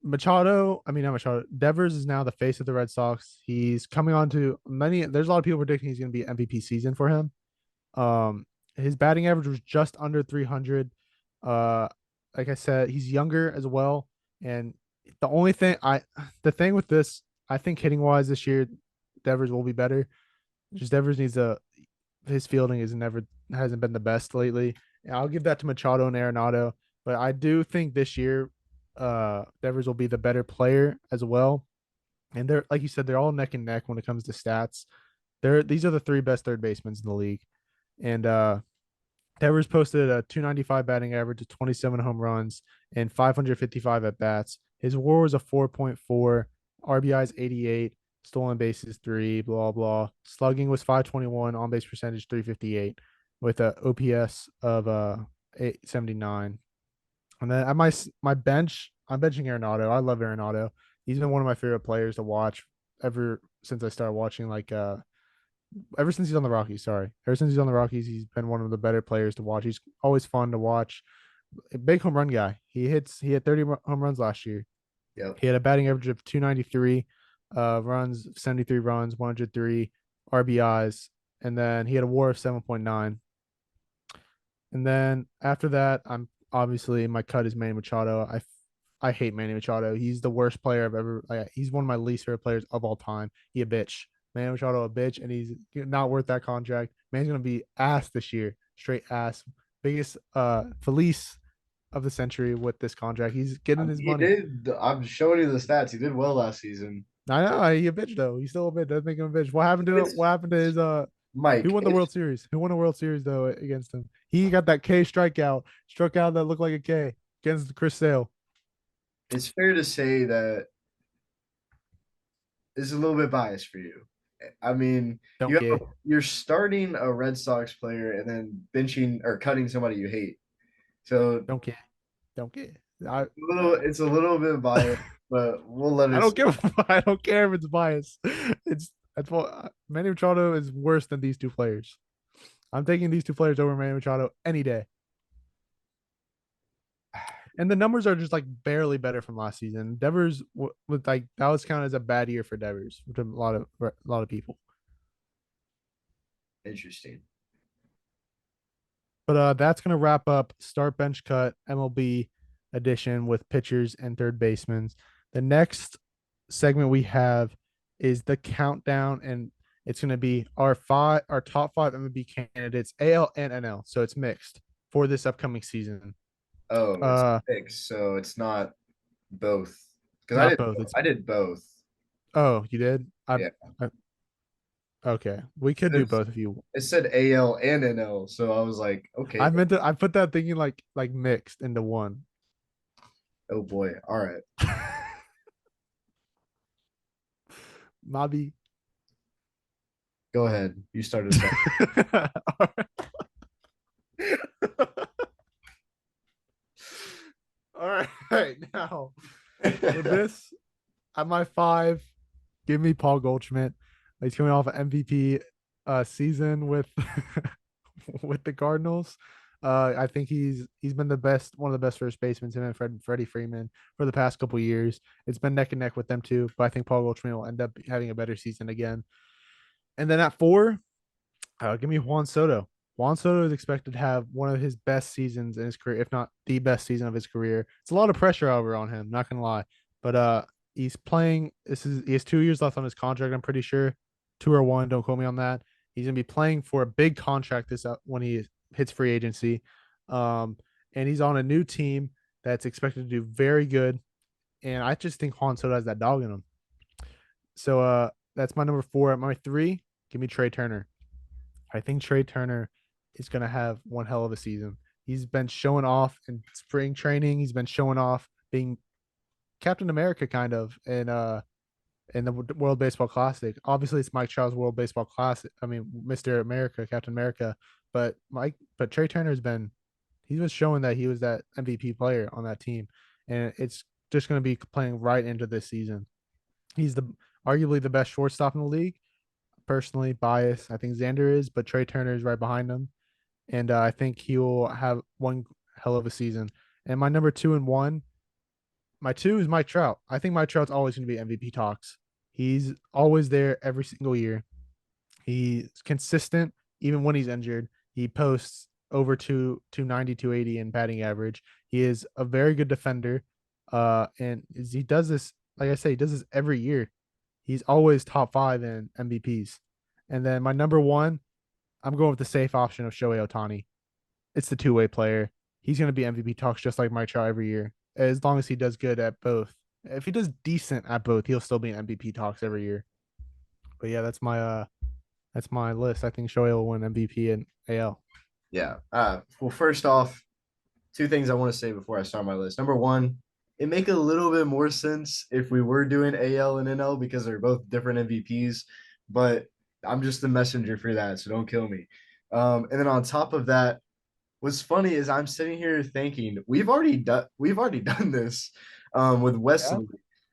Machado, I mean not Machado. Devers is now the face of the Red Sox. He's coming on to many. There's a lot of people predicting he's going to be MVP season for him. Um, his batting average was just under 300. Uh, like I said, he's younger as well. And the thing with this, I think hitting wise this year, Devers will be better. Just Devers needs his fielding hasn't been the best lately. And I'll give that to Machado and Arenado, but I do think this year, Devers will be the better player as well. And they're like you said, they're all neck and neck when it comes to stats. These are the three best third basemen in the league. And Devers posted a 295 batting average of 27 home runs and 555 at bats. His WAR was a 4.4, RBIs 88, stolen bases 3, blah blah. Slugging was 521, on base percentage 358, with a OPS of 879. And then at my bench, I'm benching Arenado. I love Arenado. He's been one of my favorite players to watch ever since I started watching ever since he's on the Rockies. Sorry, ever since he's on the Rockies, he's been one of the better players to watch. He's always fun to watch. A big home run guy. He had 30 home runs last year. yep. He had a batting average of 293, runs 73 runs, 103 RBIs, and then he had a WAR of 7.9. And then after that, I'm obviously my cut is Manny Machado. I hate Manny Machado. He's the worst player I've ever. He's one of my least favorite players of all time. He a bitch. Manny Machado a bitch, and he's not worth that contract. Man's gonna be ass this year, straight ass. Biggest Felice of the century with this contract. He's getting his He money. did. I'm showing you the stats. He did well last season. I know he a bitch though. He's still a bitch. Doesn't make him a bitch. What happened to It's what happened to his Who Mike. won the World Series? Who won the World Series though against him? He got that K strikeout, struck out that looked like a K against Chris Sale. It's fair to say that it's a little bit biased for you. I mean, Don't care. you're starting a Red Sox player and then benching or cutting somebody you hate. So Don't care. Don't care. I it's a little bit biased, but we'll let I it. don't give. I don't care if it's biased. It's that's what Manny Machado is worse than these two players. I'm taking these two players over Manny Machado any day. And the numbers are just like barely better from last season. Devers with like that was counted as a bad year for Devers to a lot of people. Interesting. But that's gonna wrap up start bench cut MLB edition with pitchers and third basemen. The next segment we have is the countdown, and it's gonna be our top 5 MLB candidates, AL and NL. So it's mixed for this upcoming season. Oh, it's Uh, six, so it's not both. Because not both. It's I did both. oh, you did. Yeah. I okay. We could do both if you. It said AL and NL, so I was like, okay. I meant to. I put that thinking like mixed into one. Oh boy. All right. Mobby. Go ahead. You started. All right, now for this at my 5, give me Paul Goldschmidt. He's coming off an MVP season with with the Cardinals. I think he's been one of the best first basemen, him and Freddie Freeman for the past couple years. It's been neck and neck with them too, but I think Paul Goldschmidt will end up having a better season again. And then at 4, give me Juan Soto. Juan Soto is expected to have one of his best seasons in his career, if not the best season of his career. It's a lot of pressure over on him, not gonna lie. But he's playing. He has 2 years left on his contract. I'm pretty sure 2 or 1. Don't quote me on that. He's gonna be playing for a big contract when he hits free agency. And he's on a new team that's expected to do very good. And I just think Juan Soto has that dog in him. So that's my number 4. At my 3, give me Trey Turner. I think Trey Turner is going to have one hell of a season. He's been showing off in spring training. He's been showing off being Captain America kind of in the World Baseball Classic. Obviously, it's Mike Trout's World Baseball Classic. I mean, Mr. America, Captain America. But Trey Turner's been he was showing that he was that MVP player on that team, and it's just going to be playing right into this season. He's the arguably the best shortstop in the league. Personally, biased. I think Xander is, but Trey Turner is right behind him, and I think he will have one hell of a season. And my number 2 and 1, my 2 is Mike Trout. I think Mike Trout's always going to be MVP talks. He's always there every single year. He's consistent even when he's injured. He posts over 290, 280 in batting average. He is a very good defender. And he does this, like I say, he does this every year. He's always top 5 in MVPs. And then my number 1, I'm going with the safe option of Shohei Ohtani. It's the two-way player. He's going to be MVP talks just like Mike Trout every year, as long as he does good at both. If he does decent at both, he'll still be in MVP talks every year. But yeah, that's my list. I think Shohei will win MVP and AL. Yeah. Well, first off, two things I want to say before I start my list. Number one, it make a little bit more sense if we were doing AL and NL because they're both different MVPs, but I'm just the messenger for that, so don't kill me. And then on top of that, what's funny is I'm sitting here thinking we've already done this with Yeah. Wesley.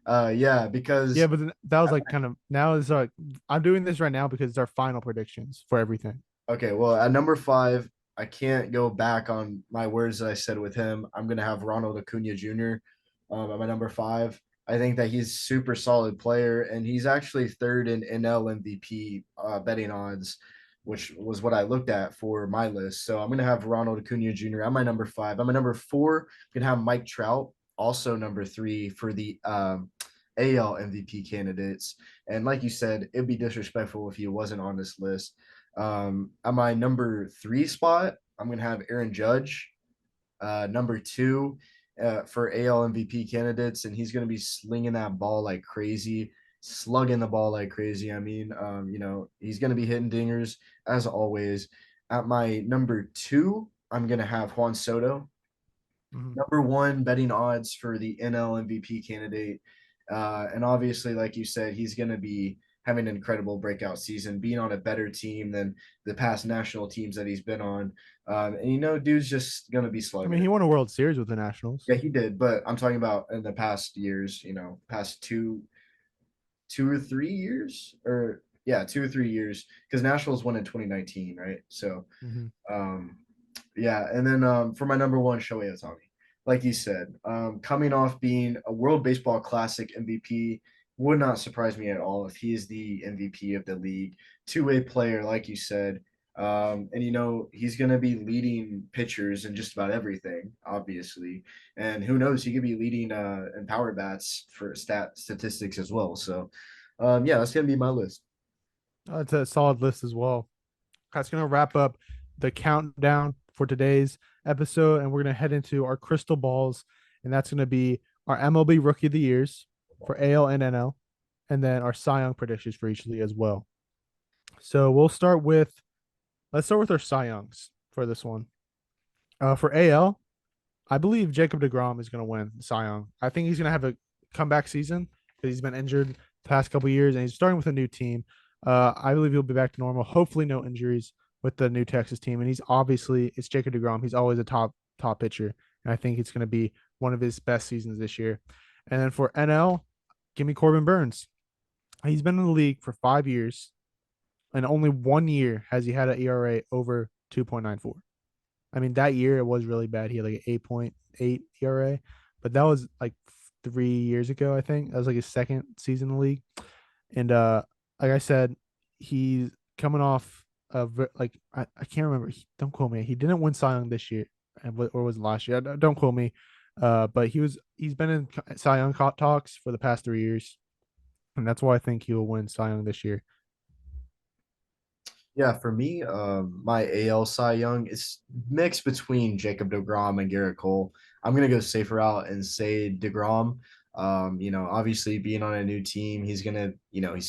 Yeah, because Yeah, but that was like kind of now is like I'm doing this right now because it's our final predictions for everything. okay, well, at number five, I can't go back on my words that I said with him. I'm gonna have Ronald Acuna Jr. At my number five. I think that he's a super solid player, and he's actually third in NL MVP betting odds, which was what I looked at for my list. So I'm gonna have Ronald Acuna Jr. at my number five. I'm at number four. I'm gonna have Mike Trout, also number three for the AL MVP candidates. And like you said, it'd be disrespectful if he wasn't on this list. At my number three spot, I'm going to have Aaron Judge. Number two for AL MVP candidates, and he's going to be slinging that ball like crazy, slugging the ball like crazy. I mean, he's going to be hitting dingers as always. At my number two, I'm going to have Juan Soto. Mhm. Number one betting odds for the NL MVP candidate. And obviously, like you said, he's going to be having an incredible breakout season, being on a better team than the past national teams that he's been on. And dude's just going to be I slugging mean, it. he won a World Series with the Nationals. Yeah, he did. But I'm talking about in the past years, past two or 3 years, or yeah, 2 or 3 years, because Nationals won in 2019, right? So, Mhm. um, yeah, and then for my number one, Shohei Ohtani. Like you said, coming off being a World Baseball Classic MVP, would not surprise me at all if he is the MVP of the league. Two-way player, like you said. And he's going to be leading pitchers in just about everything, obviously. And who knows, he could be leading in power bats for statistics as well. So, yeah, that's going to be my list. It's a solid list as well. That's going to wrap up the countdown for today's episode, and we're going to head into our crystal balls, and that's going to be our MLB Rookie of the Years for AL and NL, and then our Cy Young predictions for each league as well. So let's start with our Cy Youngs for this one. For AL, I believe Jacob DeGrom is going to win Cy Young. I think he's going to have a comeback season because he's been injured the past couple years, and he's starting with a new team. I believe he'll be back to normal. Hopefully, no injuries with the new Texas team. And it's Jacob DeGrom. He's always a top pitcher, and I think it's going to be one of his best seasons this year. And then for NL, give me Corbin Burns. He's been in the league for 5 years, and only 1 year has he had an ERA over 2.94. I mean, that year it was really bad. He had like an 8.8 ERA, but that was like 3 years ago, I think. That was like his second season in the league. And like I said, he's coming off of like I can't remember. Don't quote me. He didn't win Cy Young this year, or was it last year? Don't quote me. But he's been in Cy Young talks for the past 3 years, and that's why I think he will win Cy Young this year. Yeah, for me, my AL Cy Young is mixed between Jacob DeGrom and Garrett Cole. I'm gonna go safer out and say DeGrom. Obviously being on a new team, he's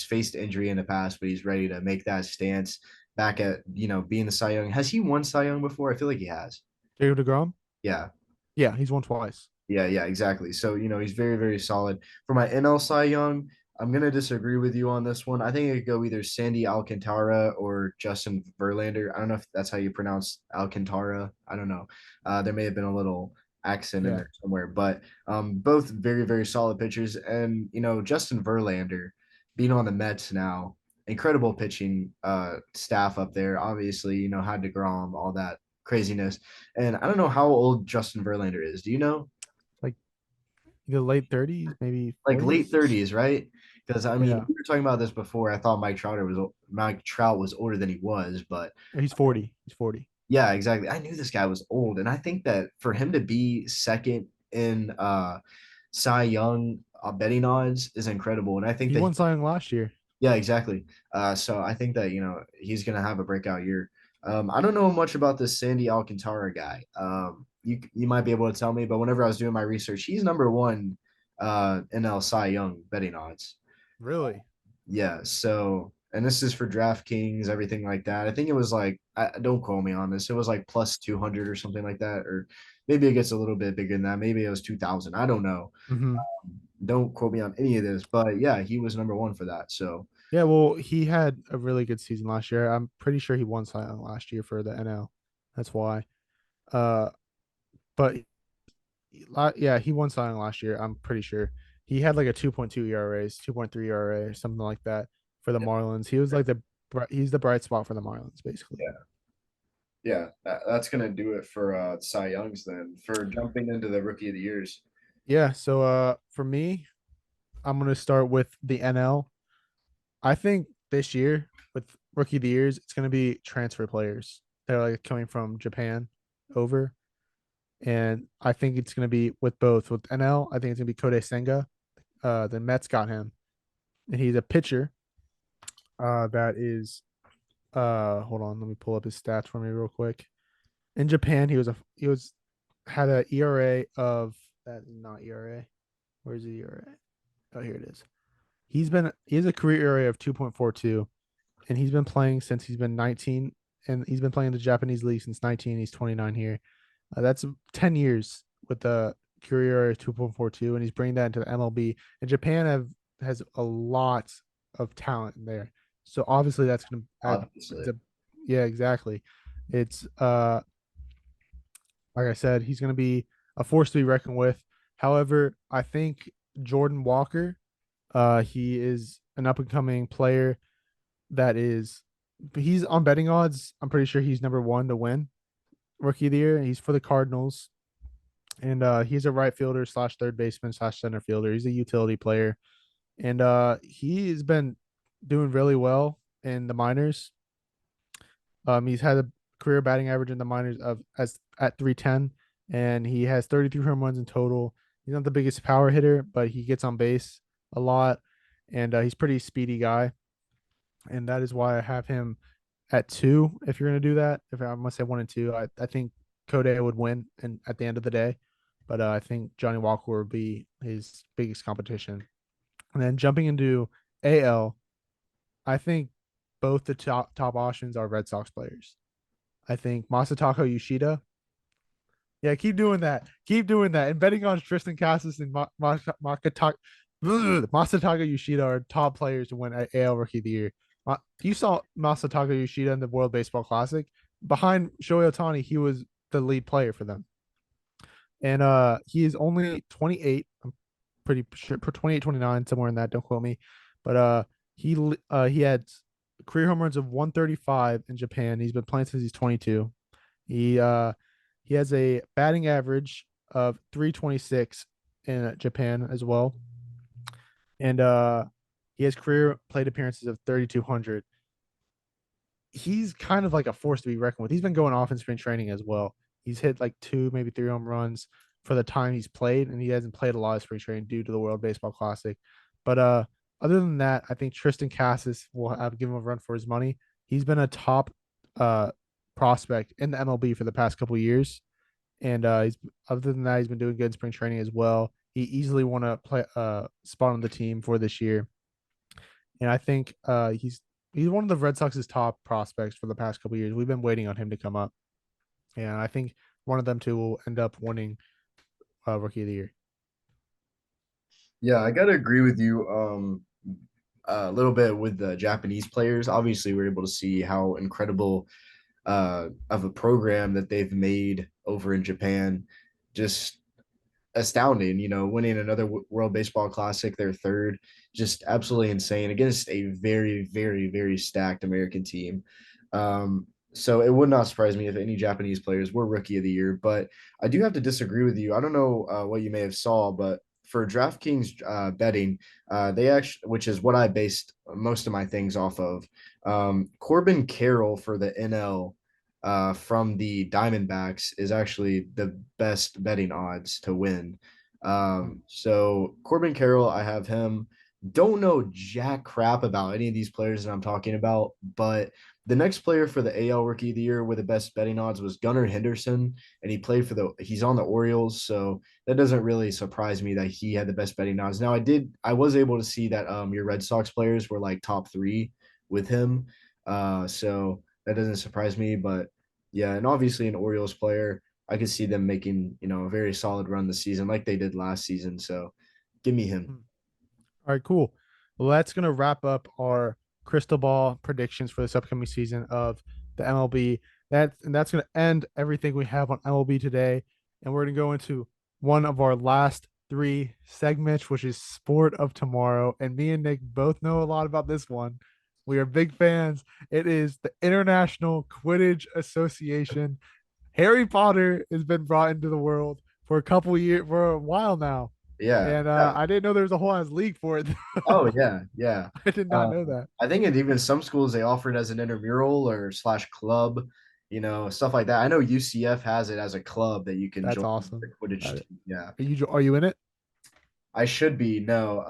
faced injury in the past, but he's ready to make that stance back at being the Cy Young. Has he won Cy Young before? I feel like he has. Jacob DeGrom? Yeah. Yeah, he's won twice. Yeah, exactly. So, he's very, very solid. For my NL Cy Young, I'm gonna disagree with you on this one. I think it could go either Sandy Alcantara or Justin Verlander. I don't know if that's how you pronounce Alcantara. I don't know. There may have been a little accent in Yeah. there somewhere, but both very, very solid pitchers. And Justin Verlander being on the Mets now, incredible pitching staff up there. Obviously, had DeGrom, all that craziness. And I don't know how old Justin Verlander is. Do you know? Like the late 30s, maybe Like late 40s. 30s, right? Because I mean, Yeah. we were talking about this before. I thought Mike Trout was older than he was, but He's 40. He's 40. yeah, exactly. I knew this guy was old, and I think that for him to be second in Cy Young betting odds is incredible. And I think He that won Cy Young last year. yeah, exactly. So I think that he's gonna have a breakout year. I don't know much about this Sandy Alcantara guy. You might be able to tell me, but whenever I was doing my research, he's number one NL Cy Young betting odds. Really? Yeah. So, and this is for DraftKings, everything like that. I think it was like, don't quote me on this. It was like plus 200 or something like that, or maybe it gets a little bit bigger than that. Maybe it was 2000. I don't know. Mm-hmm. Don't quote me on any of this, but yeah, he was number one for that. So, Yeah, well, he had a really good season last year. I'm pretty sure he won Cy Young last year for the NL. That's why. Uh, but yeah, he won Cy Young last year. I'm pretty sure he had like a 2.2 ERA, 2.3 ERA, something like that for the Marlins. He was like he's the bright spot for the Marlins, basically. yeah. Yeah, that's gonna do it for Cy Youngs then for jumping into the rookie of the years. Yeah. So for me, I'm gonna start with the NL. I think this year with rookie of the years, it's gonna be transfer players. They're like coming from Japan over. And I think it's going to be with both. With NL, I think it's going to be Kodai Senga. The Mets got him, and he's a pitcher. That is, hold on, let me pull up his stats for me real quick. In Japan, he was had a ERA of that is not ERA. Where's the ERA? Oh, here it is. He has a career ERA of 2.42, and he's been playing since he's been 19, and he's been playing the Japanese league since 19. He's 29 here. That's 10 years with the career 2.42, and he's bringing that into the MLB. And Japan has a lot of talent in there, so obviously that's going to add. Obviously, Yeah, exactly. It's like I said, he's going to be a force to be reckoned with. However, I think Jordan Walker, he is an up and coming player that is. He's on betting odds. I'm pretty sure he's number one to win rookie of the year. He's for the Cardinals, and he's a right fielder slash third baseman slash center fielder. He's a utility player, and he has been doing really well in the minors. He's had a career batting average in the minors of as at 310, and he has 33 home runs in total. He's not the biggest power hitter, but he gets on base a lot, and he's pretty speedy guy, and that is why I have him at two. If you're gonna do that, if I must say one and two, I think Kodai would win, and at the end of the day, but I think Johnny Walker would be his biggest competition. And then jumping into AL, I think both the top options are Red Sox players. I think Masataka Yoshida. Yeah, keep doing that. Keep doing that. And betting on Tristan Cassis and Masataka Yoshida are top players to win AL Rookie of the Year. You saw Masataka Yoshida in the World Baseball Classic. Behind Shohei Ohtani, he was the lead player for them. And he is only 28. I'm pretty sure 28, 29, somewhere in that. Don't quote me. But he had career home runs of 135 in Japan. He's been playing since he's 22. He has a batting average of 326 in Japan as well. And he has career plate appearances of 3,200. He's kind of like a force to be reckoned with. He's been going off in spring training as well. He's hit like 2, maybe 3 home runs for the time he's played, and he hasn't played a lot of spring training due to the World Baseball Classic. But other than that, I think Tristan Cassis will give him a run for his money. He's been a top prospect in the MLB for the past couple of years, and he's other than that, he's been doing good in spring training as well. He easily won a spot on the team for this year, and I think he's one of the Red Sox's top prospects for the past couple of years. We've been waiting on him to come up, and I think one of them two will end up winning Rookie of the Year. Yeah, I gotta agree with you. A little bit with the Japanese players. Obviously, we're able to see how incredible of a program that they've made over in Japan. Just astounding, winning another World Baseball Classic, their third, just absolutely insane against a very, very, very stacked American team. So it would not surprise me if any Japanese players were Rookie of the Year, but I do have to disagree with you. I don't know what you may have saw, but for DraftKings betting, they actually, which is what I based most of my things off of, Corbin Carroll for the NL from the Diamondbacks is actually the best betting odds to win. So Corbin Carroll, I have him. Don't know jack crap about any of these players that I'm talking about, but the next player for the AL Rookie of the Year with the best betting odds was Gunnar Henderson, and he's on the Orioles, so that doesn't really surprise me that he had the best betting odds. Now I was able to see that your Red Sox players were like top 3 with him, so that doesn't surprise me, but yeah, and obviously an Orioles player, I could see them making, a very solid run this season like they did last season. So give me him. All right, cool. Well, that's going to wrap up our crystal ball predictions for this upcoming season of the MLB. That's going to end everything we have on MLB today. And we're going to go into one of our last 3 segments, which is Sport of Tomorrow. And me and Nick both know a lot about this one. We are big fans. It is the International Quidditch Association. Harry Potter has been brought into the world for a while now. Yeah. And Yeah. I didn't know there was a whole ass league for it. Oh yeah, yeah. I did not know that. I think it even some schools they offer it as an intramural or slash club, stuff like that. I know UCF has it as a club that you can That's join awesome. the Quidditch team. Yeah. Are you in it? I should be. No.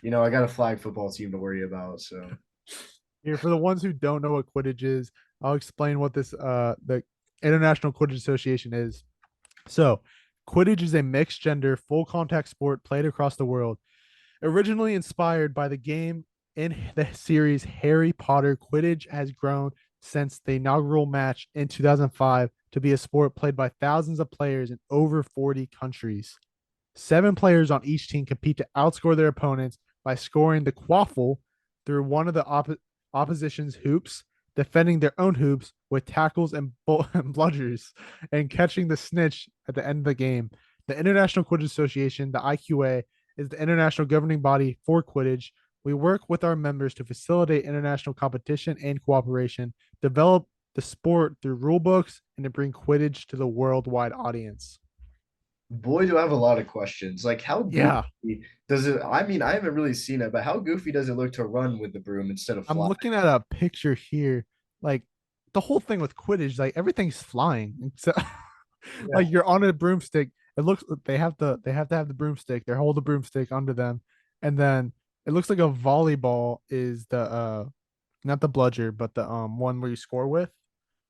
I got a flag football team to worry about. So Here, for the ones who don't know what Quidditch is, I'll explain what this the International Quidditch Association is. So, Quidditch is a mixed gender, full contact sport played across the world. Originally inspired by the game in the series Harry Potter, Quidditch has grown since the inaugural match in 2005 to be a sport played by thousands of players in over 40 countries. 7 players on each team compete to outscore their opponents by scoring the quaffle through one of the opposition's hoops, defending their own hoops with tackles and bludgers, and catching the snitch at the end of the game. The International Quidditch Association, the IQA, is the international governing body for Quidditch. We work with our members to facilitate international competition and cooperation, develop the sport through rule books, and to bring Quidditch to the worldwide audience. boy, do I have a lot of questions. Like, how Yeah, goofy does it? I mean, I haven't really seen it, but how goofy does it look to run with the broom instead of I'm fly? looking at a picture here. Like the whole thing with Quidditch, like everything's flying. So, Yeah, like you're on a broomstick. It looks they have to have the broomstick. They hold the broomstick under them, and then it looks like a volleyball is the not the bludger, but the one where you score with.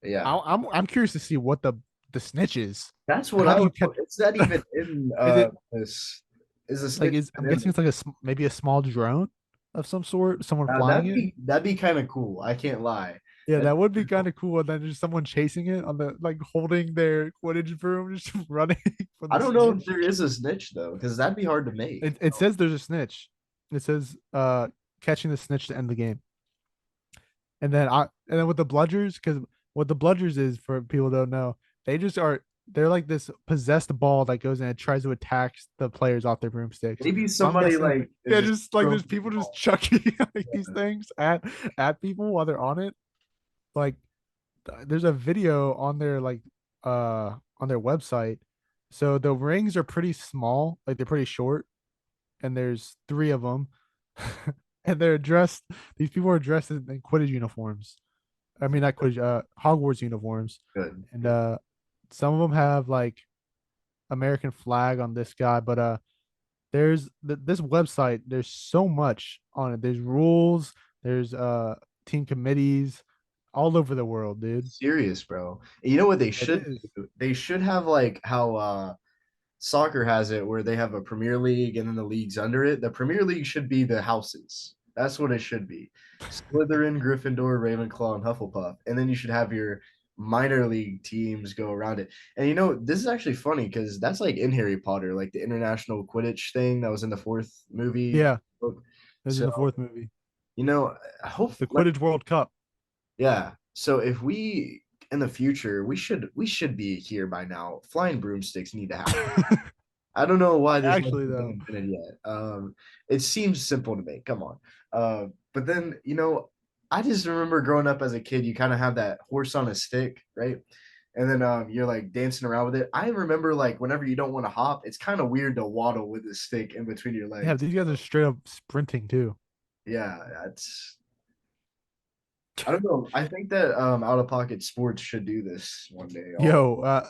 yeah. I'm curious to see what the snitch is. That's what How I do you was. catch? Is that even in Is it this? Is a like snitch is I'm even guessing in it's like maybe a small drone of some sort, someone flying it. that'd be kind of cool. I can't lie. Yeah, That'd that would be be kind cool. of cool. And then just someone chasing it on the like holding their Quidditch broom, just running for I the don't know if snitch. there is a snitch though, because that'd be hard to make. It says there's a snitch. It says catching the snitch to end the game. And then with the bludgers, because what the bludgers is for people who don't know, they're like this possessed ball that goes in and tries to attack the players off their broomsticks. Maybe So I'm somebody guessing like is yeah, just just like throwing there's the people just ball. chucking like these Yeah. things at people while they're on it. Like there's a video on their website. So the rings are pretty small, like they're pretty short, and there's 3 of them. And they're dressed these people are dressed in Quidditch uniforms. I mean not Quidditch, Hogwarts uniforms. Good, And good. some of them have like American flag on this guy, but this website, there's so much on it. There's rules, there's team committees all over the world, dude. Serious, bro. And you know what they It should is. do? They should have like how soccer has it where they have a Premier League and then the leagues under it. The Premier League should be the houses. That's what it should be. Slytherin, Gryffindor, Ravenclaw, and Hufflepuff. And then you should have your minor league teams go around it. And this is actually funny because that's like in Harry Potter, like the international Quidditch thing that was in the fourth movie Yeah, book. it was in So, the fourth movie, I hope the like Quidditch World Cup. yeah. So if we in the future, we should be here by now. Flying broomsticks need to happen. I don't know why this Actually, hasn't been though, invented yet. It seems simple to me. Come on. But then I just remember growing up as a kid. You kind of have that horse on a stick, right? And then you're like dancing around with it. I remember like whenever you don't want to hop, it's kind of weird to waddle with the stick in between your yeah, legs. these guys are straight up sprinting too. Yeah, that's. I don't know. I think that Out of Pocket Sports should do this one day. Yo,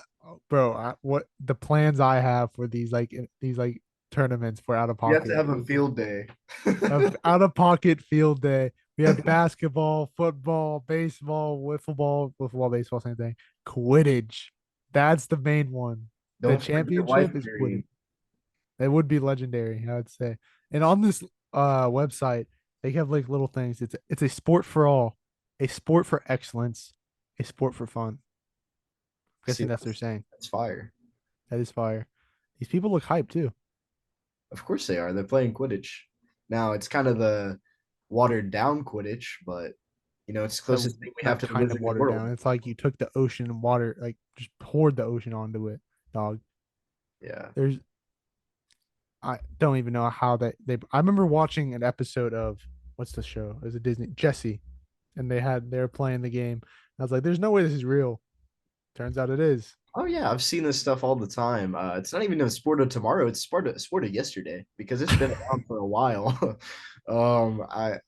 bro, what the plans I have for these like tournaments for out of We have to pocket, have a field day. of out of pocket field day. We have basketball, football, baseball, wiffle ball, baseball, same thing. Quidditch. That's the main one. The Don't forget wife championship is Quidditch. carrying. It would be legendary, I would say. And on this website, they have like little things. It's a sport for all, a sport for excellence, a sport for fun. I'm See, guessing that's what they're saying. that's fire. That is fire. These people look hyped too. Of course they are. They're playing Quidditch. Now it's kind of the watered down Quidditch, but it's the That closest thing we have not to the kind of Wizarding watered World. down. It's like you took the ocean and water, like just poured the ocean onto it, dog. Yeah. There's I don't even know how they. I remember watching an episode of what's the show? It was a Disney Jesse, and they were playing the game. I was like, "There's no way this is real." Turns out it is. Oh yeah, I've seen this stuff all the time. It's not even a sport of tomorrow; it's sport of yesterday because it's been around for a while. I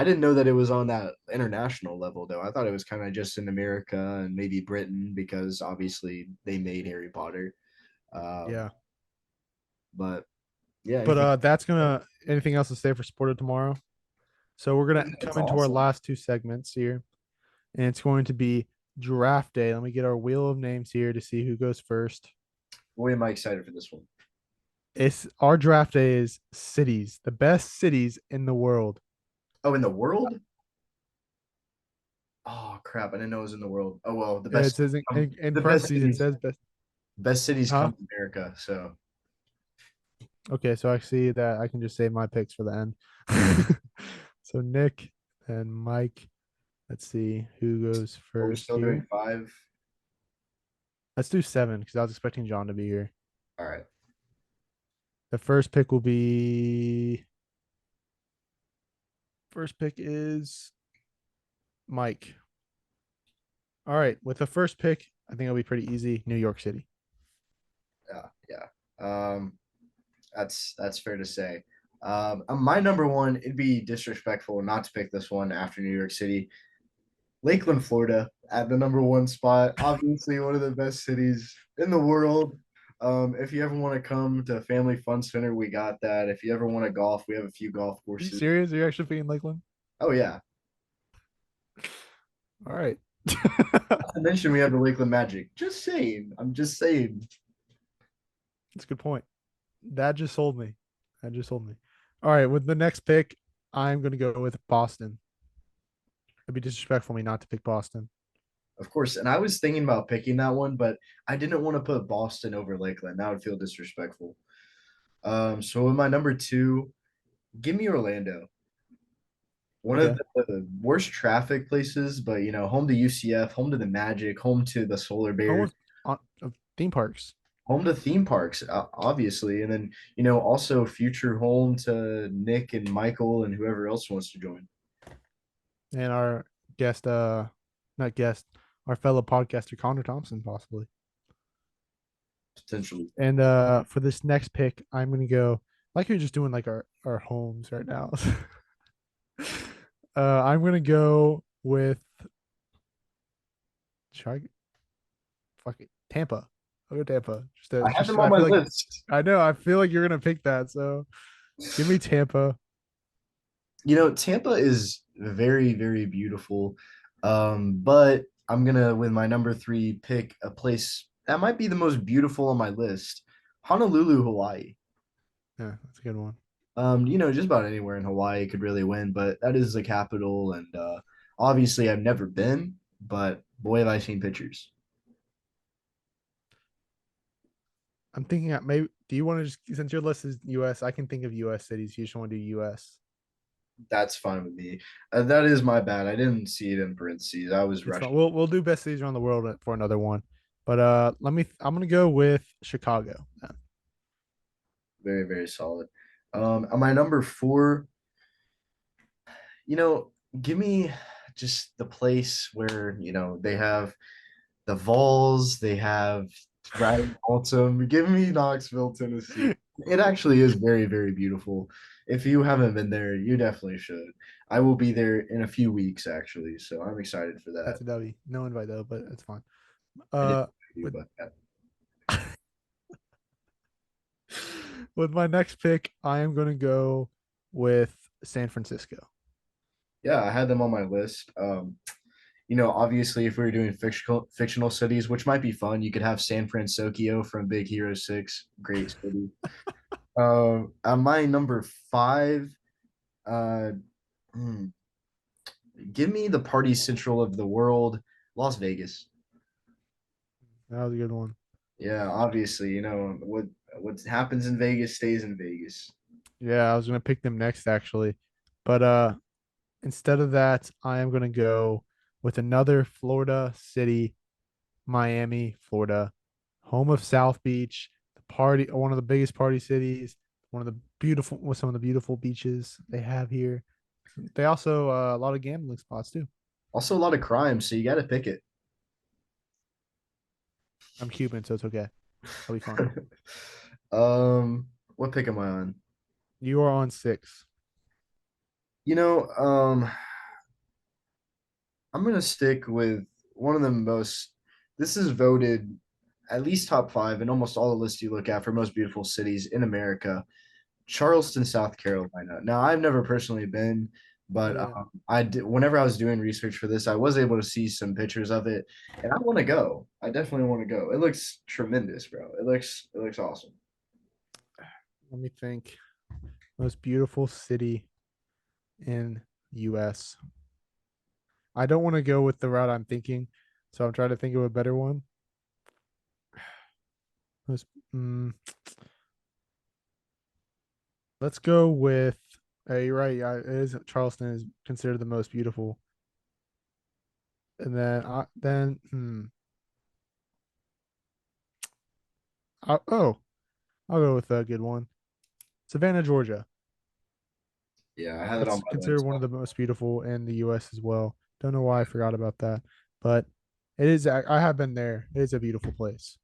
didn't know that it was on that international level though. I thought it was kind of just in America and maybe Britain because obviously they made Harry Potter. Um, Yeah, but yeah, but anything. that's gonna. Anything else to say for Sport of Tomorrow? So we're gonna That's come into our awesome. last two segments here, and it's going to be draft day. Let me get our wheel of names here to see who goes first. Boy, am I excited for this one. It's our draft day is cities, the best cities in the world. Oh, in the world? Oh crap! I didn't know it was in the world. Oh well, It says in the best parentheses, it cities, says best. best cities Huh? come to America. So Okay, so I see that I can just save my picks for the end. So Nick and Mike. Let's see who goes are we first still doing here. 5? Let's do 7 because I was expecting John to be here. All right. The first pick will be. First pick is Mike. All right, with the first pick, I think it'll be pretty easy. New York City. Yeah, yeah. That's fair to say. My number one, it'd be disrespectful not to pick this one after New York City. Lakeland, Florida, at the number one spot. Obviously, one of the best cities in the world. If you ever want to come to Family Fun Center, we got that. If you ever want to golf, we have a few golf Are you courses. serious? Are you actually picking Lakeland? Oh yeah. All right. Not to mention we have the Lakeland Magic. Just saying. I'm just saying. That's a good point. That just sold me. That just sold me. All right, with the next pick, I'm going to go with Boston. It'd be disrespectful of me not to pick Boston. Of course. And I was thinking about picking that one, but I didn't want to put Boston over Lakeland. That would feel disrespectful. So in my number two, give me Orlando. One of Okay. the worst traffic places, but home to UCF, home to the Magic, home to the Solar Bears, Almost on theme parks. home to theme parks, obviously, and then also future home to Nick and Michael and whoever else wants to join. And our guest, not guest, our fellow podcaster Connor Thompson, possibly. Potentially. And for this next pick, I'm gonna go like you're just doing like our homes right now. I'm gonna go with fuck it, Tampa. I'll go Tampa. I had them on I my feel like list. I know I feel like you're gonna pick that. So give me Tampa. Tampa is very, very beautiful. But I'm gonna, with my number three, pick a place that might be the most beautiful on my list. Honolulu, Hawaii. Yeah, that's a good one. Just about anywhere in Hawaii could really win, but that is the capital, and obviously I've never been, but Boy, have I seen pictures. I'm thinking that maybe. Do you want to just, since your list is U.S., I can think of U.S. cities. You just want to do U.S. That's fine with me. That is my bad. I didn't see it in parentheses. I was It's fine. rushing. We'll do best cities around the world for another one. But let me. I'm gonna go with Chicago. Very, very solid. On my number four, you know, give me just the place where, they have the Vols, they have Riding Autumn. Give me Knoxville, Tennessee. It actually is very, very beautiful. If you haven't been there, you definitely should. I will be there in a few weeks, actually, so I'm excited for that. That's a W. No invite though, but it's fine. I did, With but yeah. with my next pick, I am gonna go with San Francisco. Yeah, I had them on my list. Obviously, if we were doing fictional cities, which might be fun, you could have San Francisco from Big Hero 6, great city. At my number five, uh, hmm, give me the party central of the world, Las Vegas. That was a good one. Yeah, obviously, what happens in Vegas stays in Vegas. Yeah, I was gonna pick them next actually, but instead of that, I am gonna go with another Florida city, Miami, Florida, home of South Beach, the party, one of the biggest party cities, one of the beautiful, with some of the beautiful beaches they have here. They also a lot of gambling spots too. Also, a lot of crime, so you got to pick it. I'm Cuban, so it's okay. I'll be fine. What pick am I on? You are on 6. You know, um, I'm gonna stick with one of the most. This is voted at least top five in almost all the lists you look at for most beautiful cities in America. Charleston, South Carolina. Now, I've never personally been, but Yeah. I did. Whenever I was doing research for this, I was able to see some pictures of it, and I want to go. I definitely want to go. It looks tremendous, bro. It looks awesome. Let me think. Most beautiful city in US. I don't want to go with the route I'm thinking, so I'm trying to think of a better one. Most, mm, let's go with. You're right. Yeah, it is Charleston is considered the most beautiful, and oh, I'll go with a good one. Savannah, Georgia. Yeah, I had it on That's my considered list. one of the most beautiful in the U.S. as well. Don't know why I forgot about that, but it is. I have been there. It is a beautiful place.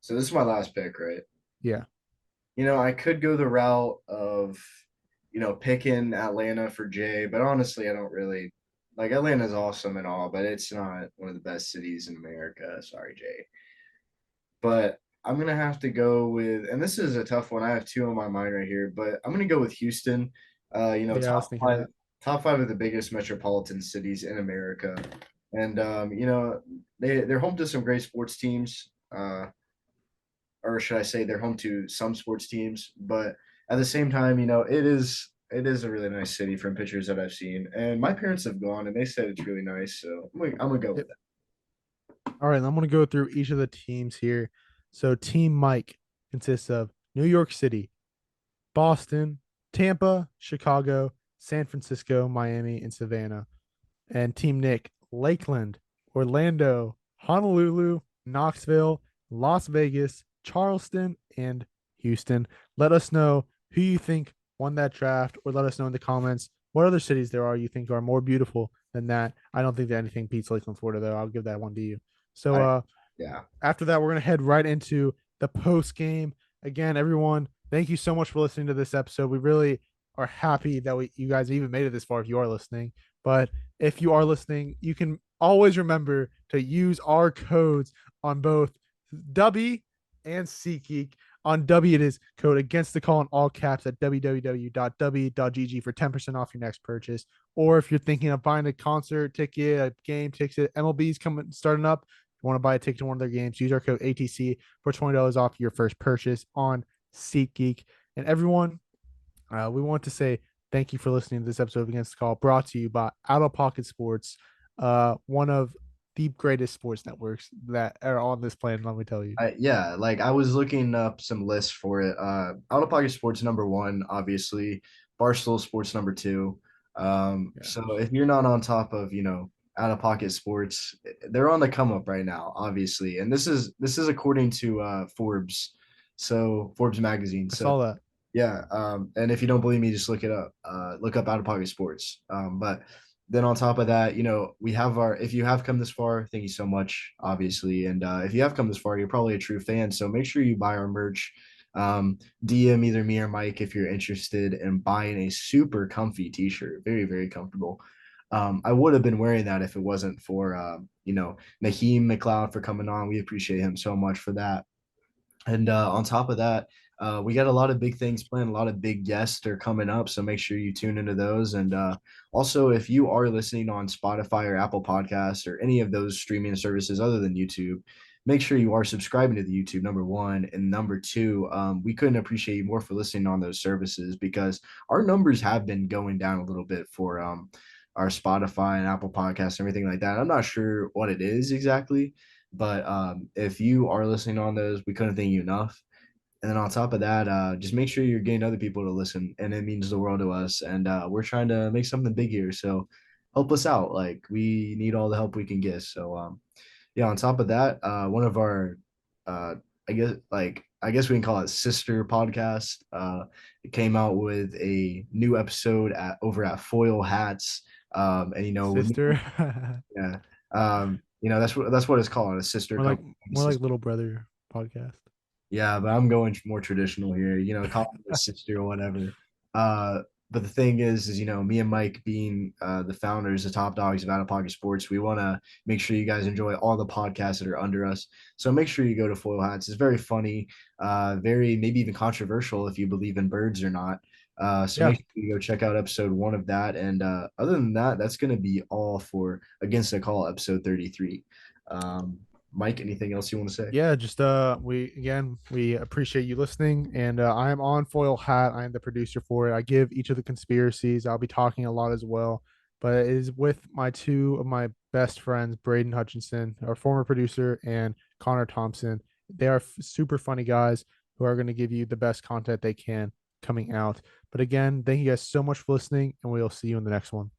So this is my last pick, right? Yeah, I could go the route of, picking Atlanta for Jay, but honestly, I don't really like Atlanta's awesome and all, but it's not one of the best cities in America. Sorry, Jay. But I'm gonna have to go with, and this is a tough one. I have two on my mind right here, but I'm gonna go with Houston. yeah. I was thinking that. Top five of the biggest metropolitan cities in America, and they're home to some great sports teams. Or should I say they're home to some sports teams, but at the same time, it is a really nice city from pictures that I've seen, and my parents have gone and they said it's really nice, so I'm gonna go with Yep. that. All right, I'm gonna go through each of the teams here. So Team Mike consists of New York City, Boston, Tampa, Chicago, San Francisco, Miami, and Savannah. And Team Nick, Lakeland, Orlando, Honolulu, Knoxville, Las Vegas, Charleston, and Houston. Let us know who you think won that draft, or let us know in the comments what other cities there are you think are more beautiful than that. I don't think that anything beats Lakeland, Florida, though. I'll give that one to you. So I Yeah. after that, we're gonna head right into the post game. Again, everyone, thank you so much for listening to this episode. We really are happy that you guys even made it this far if you are listening. But if you are listening, you can always remember to use our codes on both W and SeatGeek. On W, it is code against the call in all caps at www.w.gg for 10% off your next purchase. Or if you're thinking of buying a concert ticket, a game ticket, MLB's coming starting up, you want to buy a ticket to one of their games, use our code ATC for $20 off your first purchase on SeatGeek. And everyone, we want to say thank you for listening to this episode of Against the Call, brought to you by OuttaPocket Sports, one of the greatest sports networks that are on this planet. Let me tell you. Yeah, like I was looking up some lists for it. Out of Pocket Sports #1, obviously. Barstool Sports #2. Yeah, So if you're not on top of, Out of Pocket Sports, they're on the come up right now, obviously. And this is according to Forbes, so Forbes magazine. I So saw that. yeah, and if you don't believe me, just look it up. Look up Out of Pocket Sports. But then on top of that, we have our. If you have come this far, thank you so much, obviously. And if you have come this far, you're probably a true fan. So make sure you buy our merch. DM either me or Mike if you're interested in buying a super comfy T-shirt. Very, very comfortable. I would have been wearing that if it wasn't for Naheem McLeod for coming on. We appreciate him so much for that. And on top of that, we got a lot of big things planned. A lot of big guests are coming up, so make sure you tune into those. And also, if you are listening on Spotify or Apple Podcasts or any of those streaming services other than YouTube, make sure you are subscribing to the YouTube, #1, and #2. We couldn't appreciate you more for listening on those services because our numbers have been going down a little bit for our Spotify and Apple Podcasts and everything like that. I'm not sure what it is exactly, but if you are listening on those, we couldn't thank you enough. And then on top of that, just make sure you're getting other people to listen, and it means the world to us. And we're trying to make something big here, so help us out. Like we need all the help we can get. So yeah. On top of that, one of our, uh, I guess we can call it sister podcast. It came out with a new episode over at Foil Hats. And with me, Sister. yeah. That's what it's called, a sister more like company. more like little brother podcast. Yeah, but I'm going more traditional here, call it a sister or whatever. Uh, but the thing is, me and Mike being the founders, the top dogs of Out of Pocket Sports, we want to make sure you guys enjoy all the podcasts that are under us. So make sure you go to Foil Hats. It's very funny, very maybe even controversial if you believe in birds or not. So Yeah. make sure you go check out episode 1 of that. And other than that, that's going to be all for Against the Call episode 33. Mike, anything else you want to say? Yeah, just we appreciate you listening, and I am on Foil Hat. I am the producer for it. I give each of the conspiracies. I'll be talking a lot as well, but it is with my two of my best friends, Braden Hutchinson, our former producer, and Connor Thompson. They are super funny guys who are going to give you the best content they can coming out. But again, thank you guys so much for listening, and we'll see you in the next one.